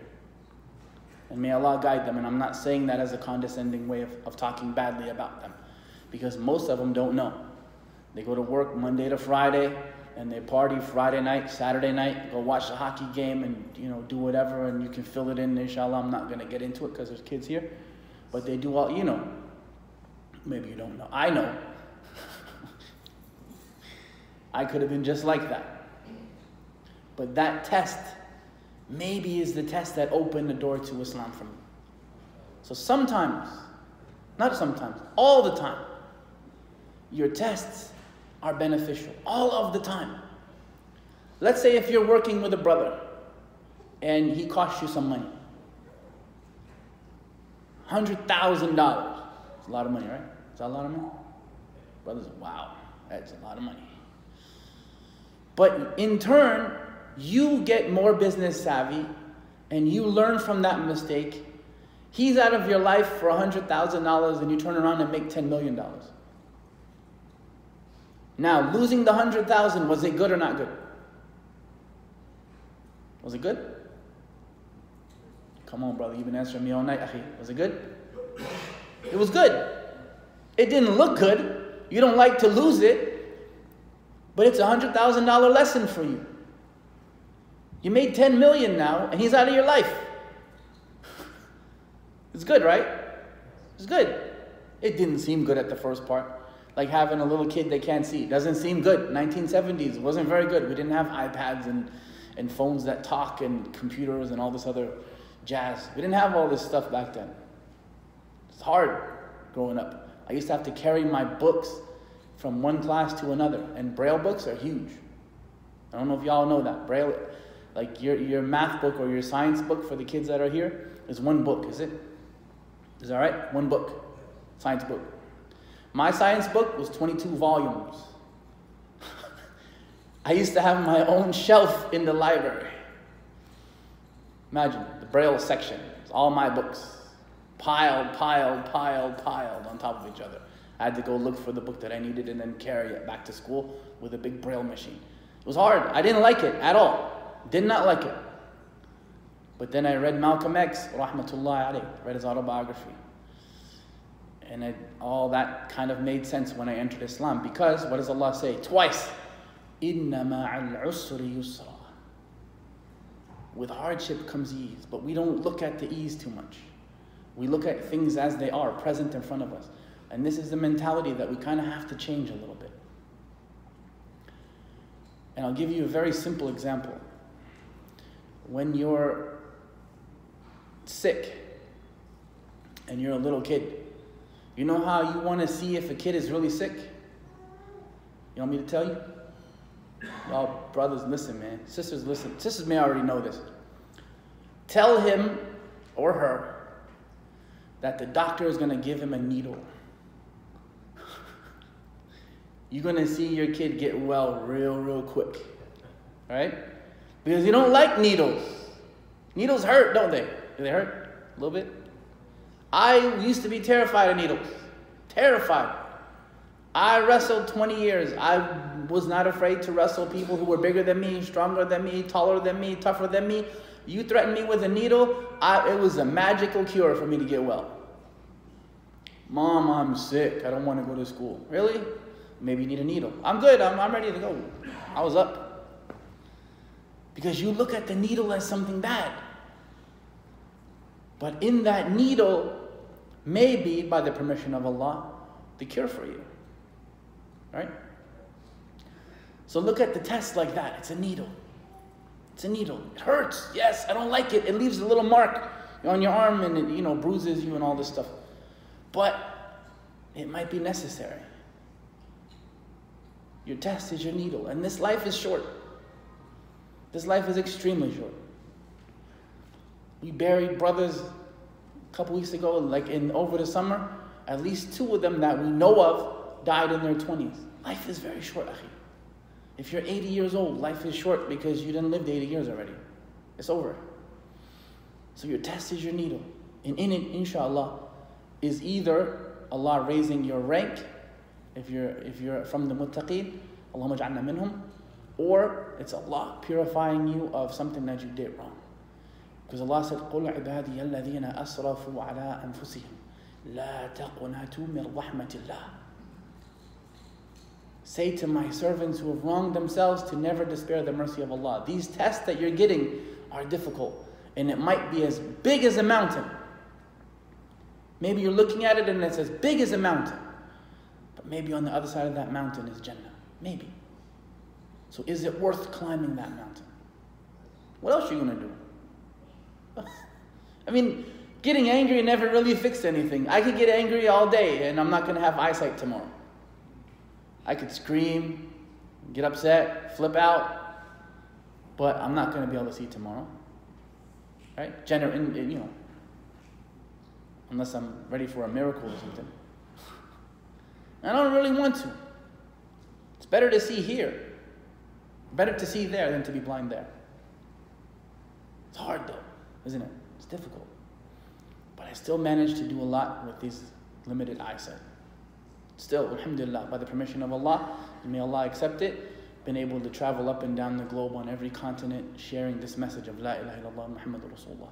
And may Allah guide them. And I'm not saying that as a condescending way of talking badly about them, because most of them don't know. They go to work Monday to Friday, and they party Friday night, Saturday night, go watch the hockey game and do whatever, and you can fill it in, inshallah. I'm not going to get into it because there's kids here. But they do all, maybe you don't know. I know. I could have been just like that. But that test maybe is the test that opened the door to Islam for me. So sometimes, not sometimes, all the time, your tests are beneficial. All of the time. Let's say if you're working with a brother and he costs you some money. $100,000. It's a lot of money, right? Is that a lot of money? Brothers, wow, that's a lot of money. But in turn, you get more business savvy and you learn from that mistake. He's out of your life for $100,000 and you turn around and make $10 million. Now, losing the $100,000, was it good or not good? Was it good? Come on, brother, you've been answering me all night, akhi. Was it good? It was good. It didn't look good. You don't like to lose it. But it's a $100,000 lesson for you. You made $10 million now, and he's out of your life. It's good, right? It's good. It didn't seem good at the first part. Like having a little kid they can't see. It doesn't seem good. 1970s, it wasn't very good. We didn't have iPads and phones that talk and computers and all this other jazz. We didn't have all this stuff back then. It's hard growing up. I used to have to carry my books from one class to another. And Braille books are huge. I don't know if y'all know that. Braille, like your math book or your science book for the kids that are here, is one book, is it? Is that right? One book. Science book. My science book was 22 volumes. I used to have my own shelf in the library. Imagine, the Braille section. It's all my books. Piled on top of each other. I had to go look for the book that I needed and then carry it back to school with a big Braille machine. It was hard. I didn't like it at all. Did not like it. But then I read Malcolm X, rahmatullahi alayhi, read his autobiography. And all that kind of made sense when I entered Islam. Because, what does Allah say? Twice. إِنَّ مَعَ الْعُسْرِ يُسْرًا. With hardship comes ease. But we don't look at the ease too much. We look at things as they are, present in front of us. And this is the mentality that we kind of have to change a little bit. And I'll give you a very simple example. When you're sick and you're a little kid, you know how you want to see if a kid is really sick? You want me to tell you? Y'all brothers, listen, man. Sisters, listen. Sisters may already know this. Tell him or her that the doctor is going to give him a needle. You're going to see your kid get well real quick. Right? Because you don't like needles. Needles hurt, don't they? Do they hurt? A little bit? I used to be terrified of needles. Terrified. I wrestled 20 years. I was not afraid to wrestle people who were bigger than me, stronger than me, taller than me, tougher than me. You threatened me with a needle, it was a magical cure for me to get well. Mom, I'm sick. I don't want to go to school. Really? Maybe you need a needle. I'm good. I'm ready to go. I was up. Because you look at the needle as something bad. But in that needle, maybe by the permission of Allah, the cure for you. Right? So look at the test like that. It's a needle. It's a needle. It hurts. Yes, I don't like it. It leaves a little mark on your arm and it, bruises you and all this stuff. But it might be necessary. Your test is your needle. And this life is short. This life is extremely short. We buried brothers a couple weeks ago, like over the summer. At least 2 of them that we know of died in their 20s. Life is very short, akhi. If you're 80 years old, life is short because you didn't live 80 years already. It's over. So your test is your needle. And in it, inshallah, is either Allah raising your rank, if you're from the muttaqeen, Allahumma ja'alna minhum, or it's Allah purifying you of something that you did wrong. Because Allah said, قُلْ عِبَادِيَ الَّذِينَ أَسْرَفُوا عَلَىٰ أَنفُسِهِمْ لَا تَقْنَطُوا مِنْ رَحْمَةِ اللَّهِ. Say to my servants who have wronged themselves to never despair the mercy of Allah. These tests that you're getting are difficult. And it might be as big as a mountain. Maybe you're looking at it and it's as big as a mountain. But maybe on the other side of that mountain is Jannah. Maybe. So is it worth climbing that mountain? What else are you going to do? I mean, getting angry never really fixed anything. I could get angry all day and I'm not going to have eyesight tomorrow. I could scream, get upset, flip out, but I'm not going to be able to see tomorrow. Right? Unless I'm ready for a miracle or something. I don't really want to. It's better to see here. Better to see there than to be blind there. It's hard though, isn't it? It's difficult. But I still managed to do a lot with these limited eyesight. Still, alhamdulillah, by the permission of Allah, and may Allah accept it, been able to travel up and down the globe on every continent sharing this message of La ilaha illallah Muhammadur Rasulullah.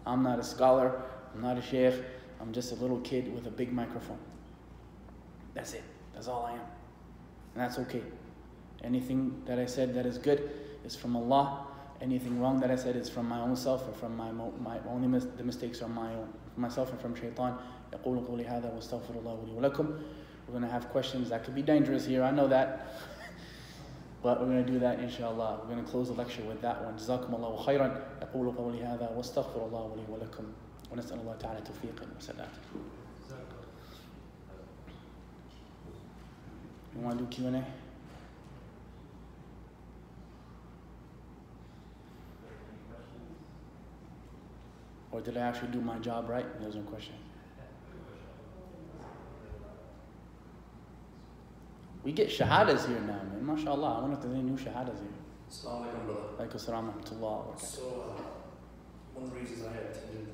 I'm not a scholar, I'm not a sheikh, I'm just a little kid with a big microphone. That's it. That's all I am. And that's okay. Anything that I said that is good is from Allah. Anything wrong that I said is from my own self or from the mistakes are my own. From myself and from shaitan. يقول قولي هذا واستغفر الله لي ولكم. We're going to have questions that could be dangerous here, I know that. But we're going to do that inshallah. We're going to close the lecture with that one. جزاكم الله خيرا. يقول قولي هذا واستغفر الله لي ولكم. ونسأل الله تعالى توفيقا وسدادا. You want to do Q&A? Or did I actually do my job right? There's no question. We get shahadas here now, man. MashaAllah. I wonder if there's any new shahadas here. Assalamu alaikum, brother. Alaikum assalam wa rahmatullah. So, one of the reasons I attended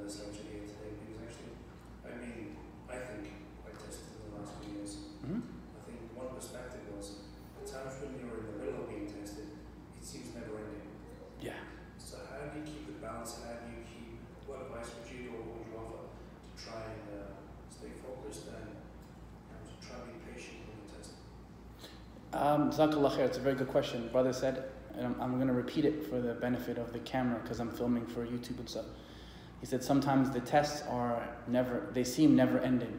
this lecture here today because actually, I think quite tested in the last few years. Mm-hmm. I think one perspective was the times when you're in the middle of being tested, it seems never ending. Yeah. So how do you keep the balance? How do you keep, what advice would you or would you offer to try and stay focused and to try and be patient with the test? Jazakallah khair. It's a very good question. Brother said, and I'm going to repeat it for the benefit of the camera because I'm filming for YouTube and stuff. He said sometimes the tests they seem never ending.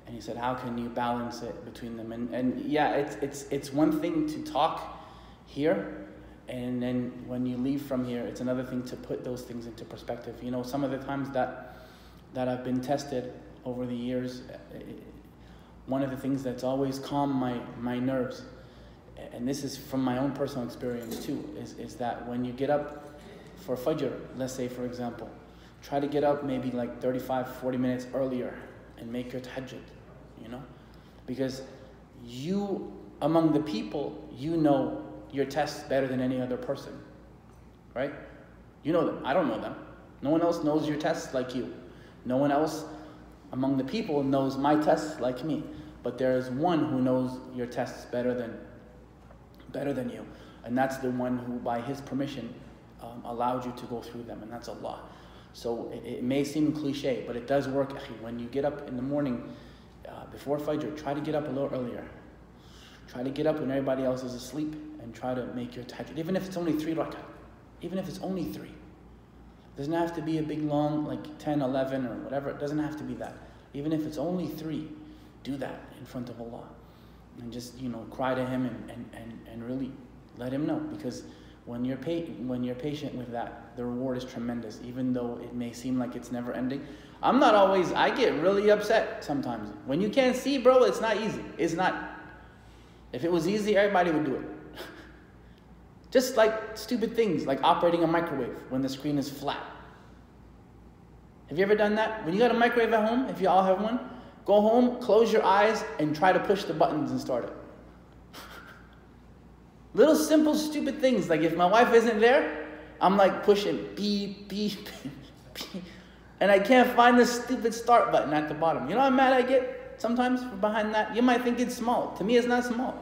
And he said, how can you balance it between them? And yeah, it's one thing to talk here, and then when you leave from here, it's another thing to put those things into perspective. You know, some of the times that I've been tested over the years, one of the things that's always calmed my nerves, and this is from my own personal experience too, is that when you get up for Fajr, let's say for example, try to get up maybe like 35-40 minutes earlier and make your tahajjud, you know? Because you, among the people, you know your tests better than any other person, right? You know them. I don't know them. No one else knows your tests like you. No one else among the people knows my tests like me. But there is one who knows your tests better than you. And that's the one who, by his permission, allowed you to go through them, and that's Allah. So it may seem cliche, but it does work, akhi. When you get up in the morning, before Fajr, try to get up a little earlier. Try to get up when everybody else is asleep and try to make your tahajjud. Even if it's only 3 rak'ah. Even if it's only 3. It doesn't have to be a big long, like 10, 11 or whatever. It doesn't have to be that. Even if it's only 3, do that in front of Allah. And just, cry to Him and really let Him know. Because when you're patient with that, the reward is tremendous, even though it may seem like it's never ending. I get really upset sometimes. When you can't see, bro, it's not easy. It's not. If it was easy, everybody would do it. Just like stupid things, like operating a microwave when the screen is flat. Have you ever done that? When you got a microwave at home, if you all have one, go home, close your eyes, and try to push the buttons and start it. Little simple, stupid things. Like if my wife isn't there, I'm like pushing beep, beep, beep, and I can't find the stupid start button at the bottom. You know how mad I get sometimes behind that? You might think it's small. To me, it's not small.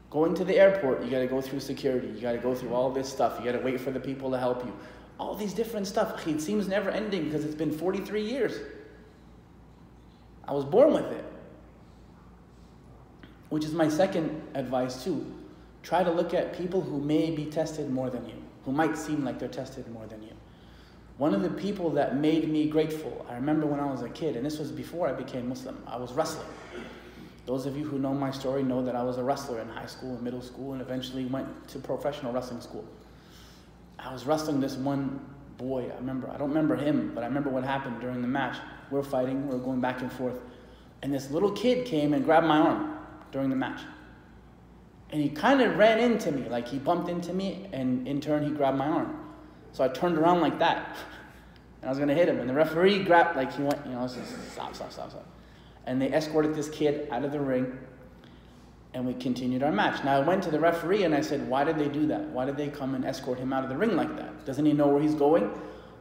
Going to the airport, you got to go through security. You got to go through all this stuff. You got to wait for the people to help you. All these different stuff. It seems never ending because it's been 43 years. I was born with it. Which is my second advice too. Try to look at people who may be tested more than you, who might seem like they're tested more than you. One of the people that made me grateful, I remember when I was a kid, and this was before I became Muslim, I was wrestling. Those of you who know my story know that I was a wrestler in high school and middle school and eventually went to professional wrestling school. I was wrestling this one boy, I don't remember him, but I remember what happened during the match. We were fighting, we were going back and forth, and this little kid came and grabbed my arm during the match. And he kind of ran into me, like he bumped into me, and in turn he grabbed my arm. So I turned around like that, and I was gonna hit him, and the referee grabbed, like he went, stop. And they escorted this kid out of the ring, and we continued our match. Now I went to the referee and I said, why did they do that? Why did they come and escort him out of the ring like that? Doesn't he know where he's going?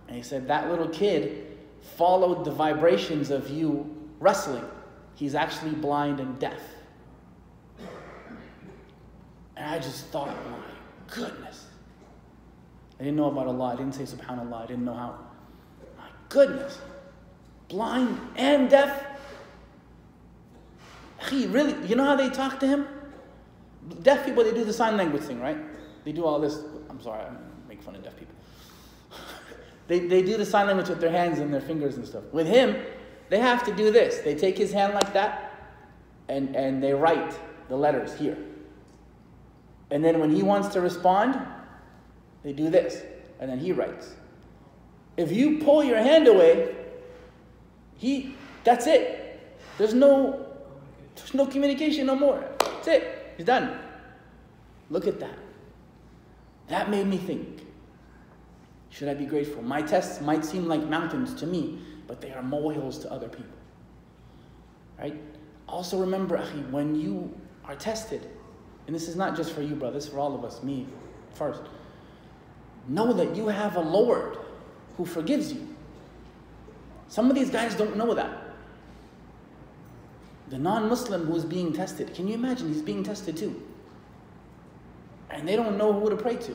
And he said, that little kid followed the vibrations of you wrestling. He's actually blind and deaf. And I just thought, my goodness. I didn't know about Allah. I didn't say subhanallah. I didn't know how. My goodness. Blind and deaf. Really? You know how they talk to him? Deaf people, they do the sign language thing, right? They do all this. I'm sorry, I make fun of deaf people. They do the sign language with their hands and their fingers and stuff. With him, they have to do this. They take his hand like that, and they write the letters here. And then when he wants to respond, they do this, and then he writes. If you pull your hand away, that's it. There's no communication no more. That's it. He's done. Look at that. That made me think. Should I be grateful? My tests might seem like mountains to me, but they are molehills to other people. Right? Also remember, akhi, when you are tested, and this is not just for you, brother, this is for all of us, me first. Know that you have a Lord who forgives you. Some of these guys don't know that. The non-Muslim who is being tested, can you imagine he's being tested too? And they don't know who to pray to.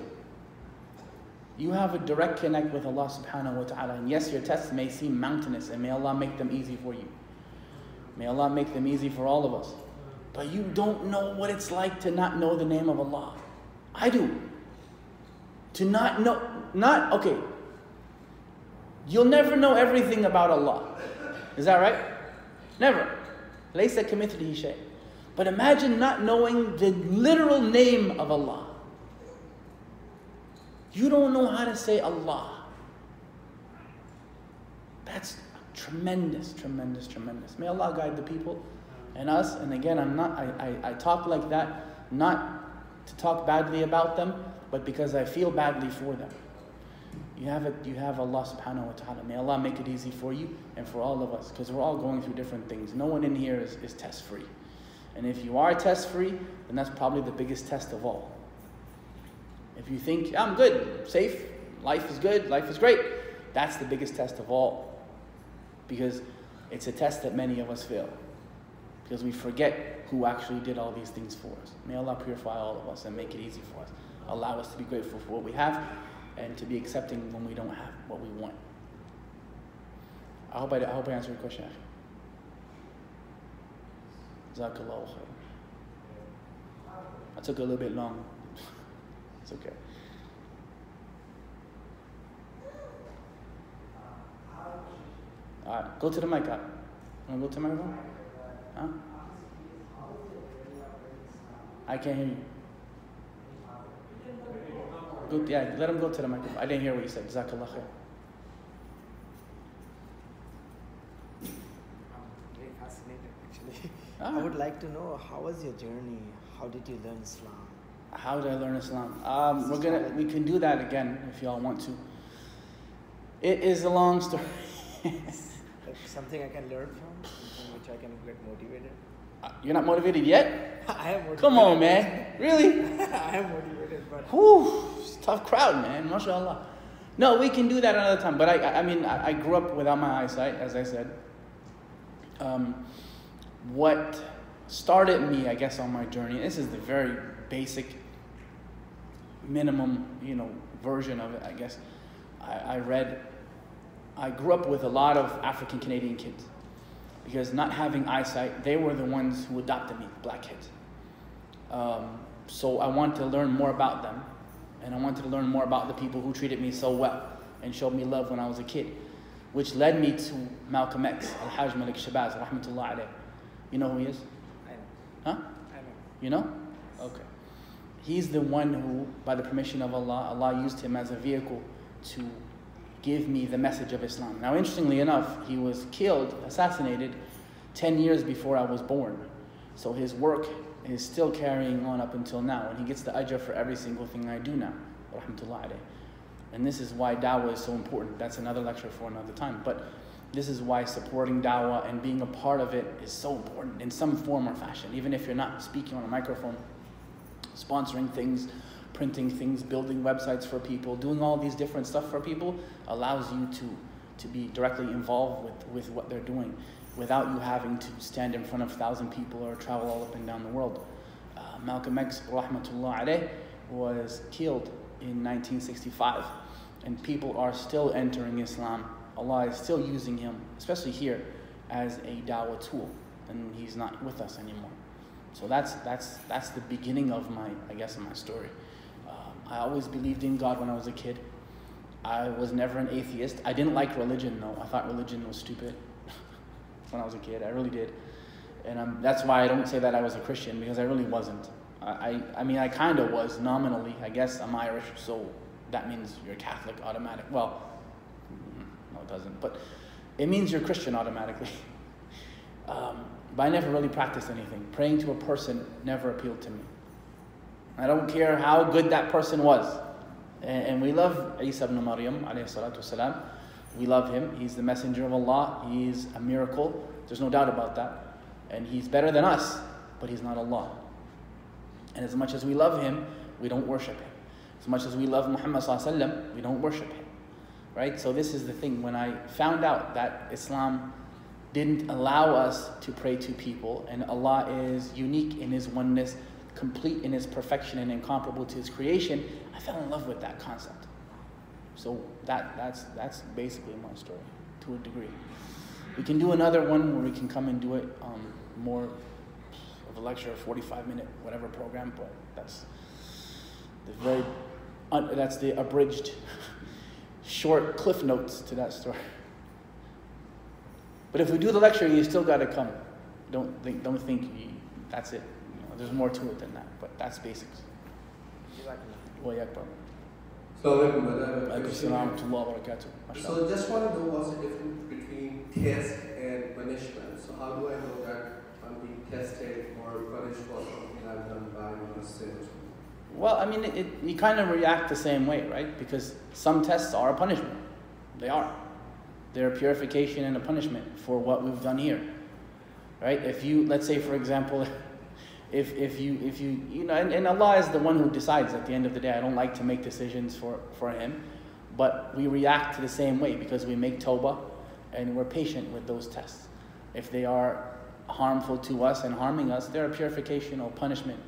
You have a direct connect with Allah subhanahu wa ta'ala. And yes, your tests may seem mountainous, and may Allah make them easy for you. May Allah make them easy for all of us. But you don't know what it's like to not know the name of Allah. I do. To not know, okay. You'll never know everything about Allah. Is that right? Never. Laysa kamithlihi shay. But imagine not knowing the literal name of Allah. You don't know how to say Allah. That's tremendous, tremendous, tremendous. May Allah guide the people and us. And again, I talk like that, not to talk badly about them, but because I feel badly for them. You have Allah subhanahu wa ta'ala. May Allah make it easy for you and for all of us, because we're all going through different things. No one in here is test free. And if you are test free, then that's probably the biggest test of all. If you think, I'm good, safe, life is good, life is great, that's the biggest test of all. Because it's a test that many of us fail. Because we forget who actually did all these things for us. May Allah purify all of us and make it easy for us. Allow us to be grateful for what we have and to be accepting when we don't have what we want. I hope I answered your question. Jazakallahu khair. I took a little bit long. It's okay. Alright, go to the mic. Want to go to the microphone? Huh? I can't hear you. Go, yeah, let him go to the microphone. I didn't hear what you said. Jazakallah khair. Very fascinated, actually. I would like to know, how was your journey? How did you learn Islam? How did I learn Islam? We can do that again if y'all want to. It is a long story. Like something I can learn from, something which I can get motivated. You're not motivated yet? I am motivated. Come on, man. Really? I am motivated, but Whew, it's a tough crowd, man. MashaAllah. No, we can do that another time. But I grew up without my eyesight, as I said. What started me, I guess, on my journey, this is the very basic, minimum, version of it, I guess. I grew up with a lot of African Canadian kids. Because not having eyesight, they were the ones who adopted me, black kids. So I wanted to learn more about them. And I wanted to learn more about the people who treated me so well and showed me love when I was a kid. Which led me to Malcolm X, Al-Hajj Malik Shabazz, rahmatullah alayh. You know who he is? I know. Huh? I know. You know? Okay. He's the one who, by the permission of Allah, Allah used him as a vehicle to give me the message of Islam. Now, interestingly enough, he was killed, assassinated, 10 years before I was born. So his work is still carrying on up until now. And he gets the ajr for every single thing I do now. Rahmatullah alayh. And this is why da'wah is so important. That's another lecture for another time. But this is why supporting da'wah and being a part of it is so important in some form or fashion. Even if you're not speaking on a microphone, sponsoring things, printing things, building websites for people, doing all these different stuff for people allows you to be directly involved with what they're doing without you having to stand in front of 1,000 people or travel all up and down the world. Malcolm X, rahmatullah alayh, was killed in 1965, and people are still entering Islam. Allah is still using him, especially here, as a da'wah tool, and he's not with us anymore. So that's the beginning of my story. I always believed in God when I was a kid. I was never an atheist. I didn't like religion though. I thought religion was stupid when I was a kid. I really did. And that's why I don't say that I was a Christian, because I really wasn't. I mean, I kind of was nominally. I guess I'm Irish, so that means you're Catholic automatic. Well, no, it doesn't. But it means you're Christian automatically. But I never really practiced anything. Praying to a person never appealed to me. I don't care how good that person was. And we love Isa ibn Maryam, alayhi salatu wasalam. We love him. He's the messenger of Allah. He's a miracle. There's no doubt about that. And he's better than us, but he's not Allah. And as much as we love him, we don't worship him. As much as we love Muhammad sallallahu alaihi wasallam, we don't worship him. Right? So this is the thing. When I found out that Islam didn't allow us to pray to people, and Allah is unique in his oneness, complete in his perfection, and incomparable to his creation, I fell in love with that concept. So that's basically my story, to a degree. We can do another one where we can come and do it more of a lecture, 45-minute whatever program, but that's the abridged, short cliff notes to that story. But if we do the lecture, you still got to come. Don't think that's it. There's more to it than that, but that's basics. Wa yakbar. Assalamu alaikum. Alaikum assalam wa rahmatullahi wa barakatuh. So just want to know what's the difference between test and punishment. So how do I know that I'm being tested or punished for something I've done by mistake? Well, I mean, you kind of react the same way, right? Because some tests are a punishment. They are. They're a purification and a punishment for what we've done here, right? If you, let's say, for example, if you know, and Allah is the one who decides at the end of the day. I don't like to make decisions for him, but we react to the same way because we make tawbah and we're patient with those tests. If they are harmful to us and harming us, they're a purification or punishment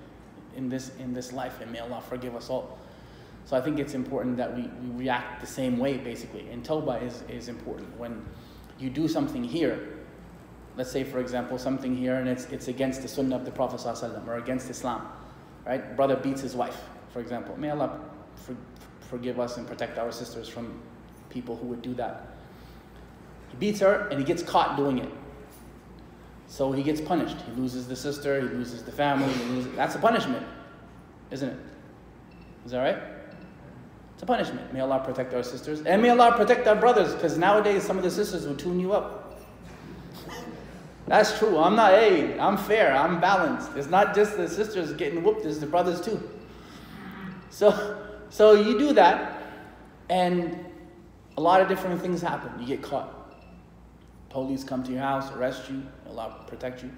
in this life, and may Allah forgive us all. So I think it's important that we react the same way, basically. And tawbah is important. When you do something here, let's say, for example, something here, and it's against the sunnah of the Prophet ﷺ or against Islam, right? Brother beats his wife, for example. May Allah forgive us and protect our sisters from people who would do that. He beats her, and he gets caught doing it. So he gets punished. He loses the sister, he loses the family, that's a punishment, isn't it? Is that right? It's a punishment. May Allah protect our sisters, and may Allah protect our brothers, because nowadays some of the sisters will tune you up. That's true. I'm fair, I'm balanced. It's not just the sisters getting whooped, it's the brothers too. So you do that, and a lot of different things happen. You get caught. Police come to your house, arrest you, protect you.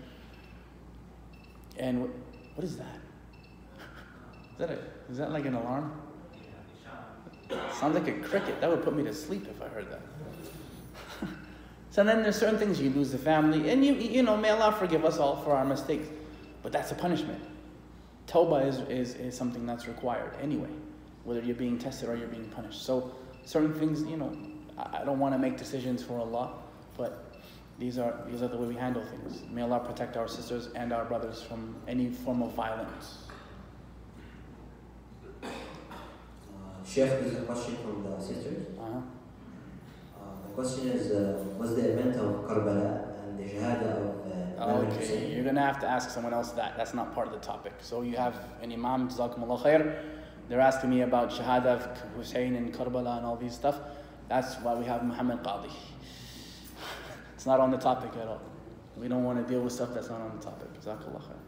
And what is that? Is that like an alarm? Sounds like a cricket. That would put me to sleep if I heard that. So then there's certain things, you lose the family, and you know, may Allah forgive us all for our mistakes. But that's a punishment. Tawbah is something that's required anyway, whether you're being tested or you're being punished. So certain things, you know, I don't want to make decisions for Allah, but these are the way we handle things. May Allah protect our sisters and our brothers from any form of violence. Sheikh, there's a question from the sisters. The question is, was the event of Karbala and the Shahada of Okay, you're going to have to ask someone else that. That's not part of the topic. So you have an Imam, Jazakumullah khair. They're asking me about Shahada of Hussein and Karbala and all these stuff. That's why we have Muhammad Qadi. It's not on the topic at all. We don't want to deal with stuff that's not on the topic. Jazakallah khair.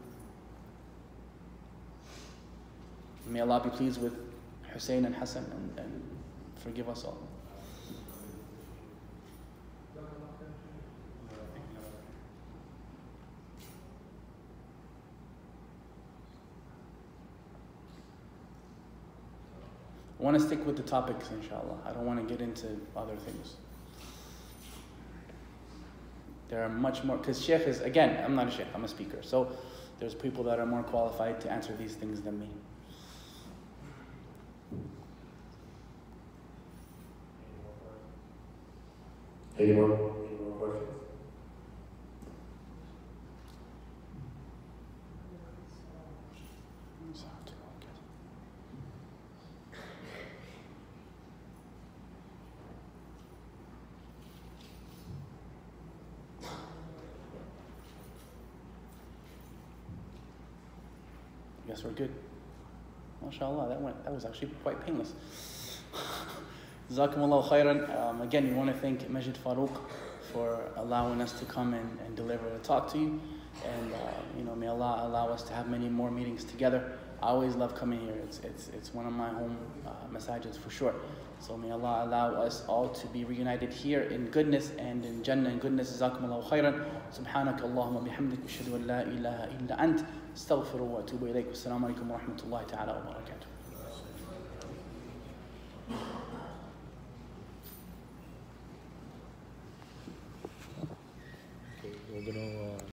May Allah be pleased with Hussein and Hassan and forgive us all. I want to stick with the topics, inshallah. I don't want to get into other things. There are much more, because Sheikh is, again, I'm not a Sheikh, I'm a speaker. So there's people that are more qualified to answer these things than me. Any more questions? Guess we're good. MashaAllah, that was actually quite painless. Jazakumullah khairan. Again, we want to thank Masjid Farooq for allowing us to come and deliver a talk to you. And may Allah allow us to have many more meetings together. I always love coming here. It's one of my home masajids for sure. So may Allah allow us all to be reunited here in goodness and in Jannah and goodness. Jazakumullah khairan. Subhanaka Allahumma bihamdik. Ashhadu an la ilaha illa ant. Astaghfiru wa atubu ilayk. Wassalamu alaikum wa rahmatullahi ta'ala wa barakatuh.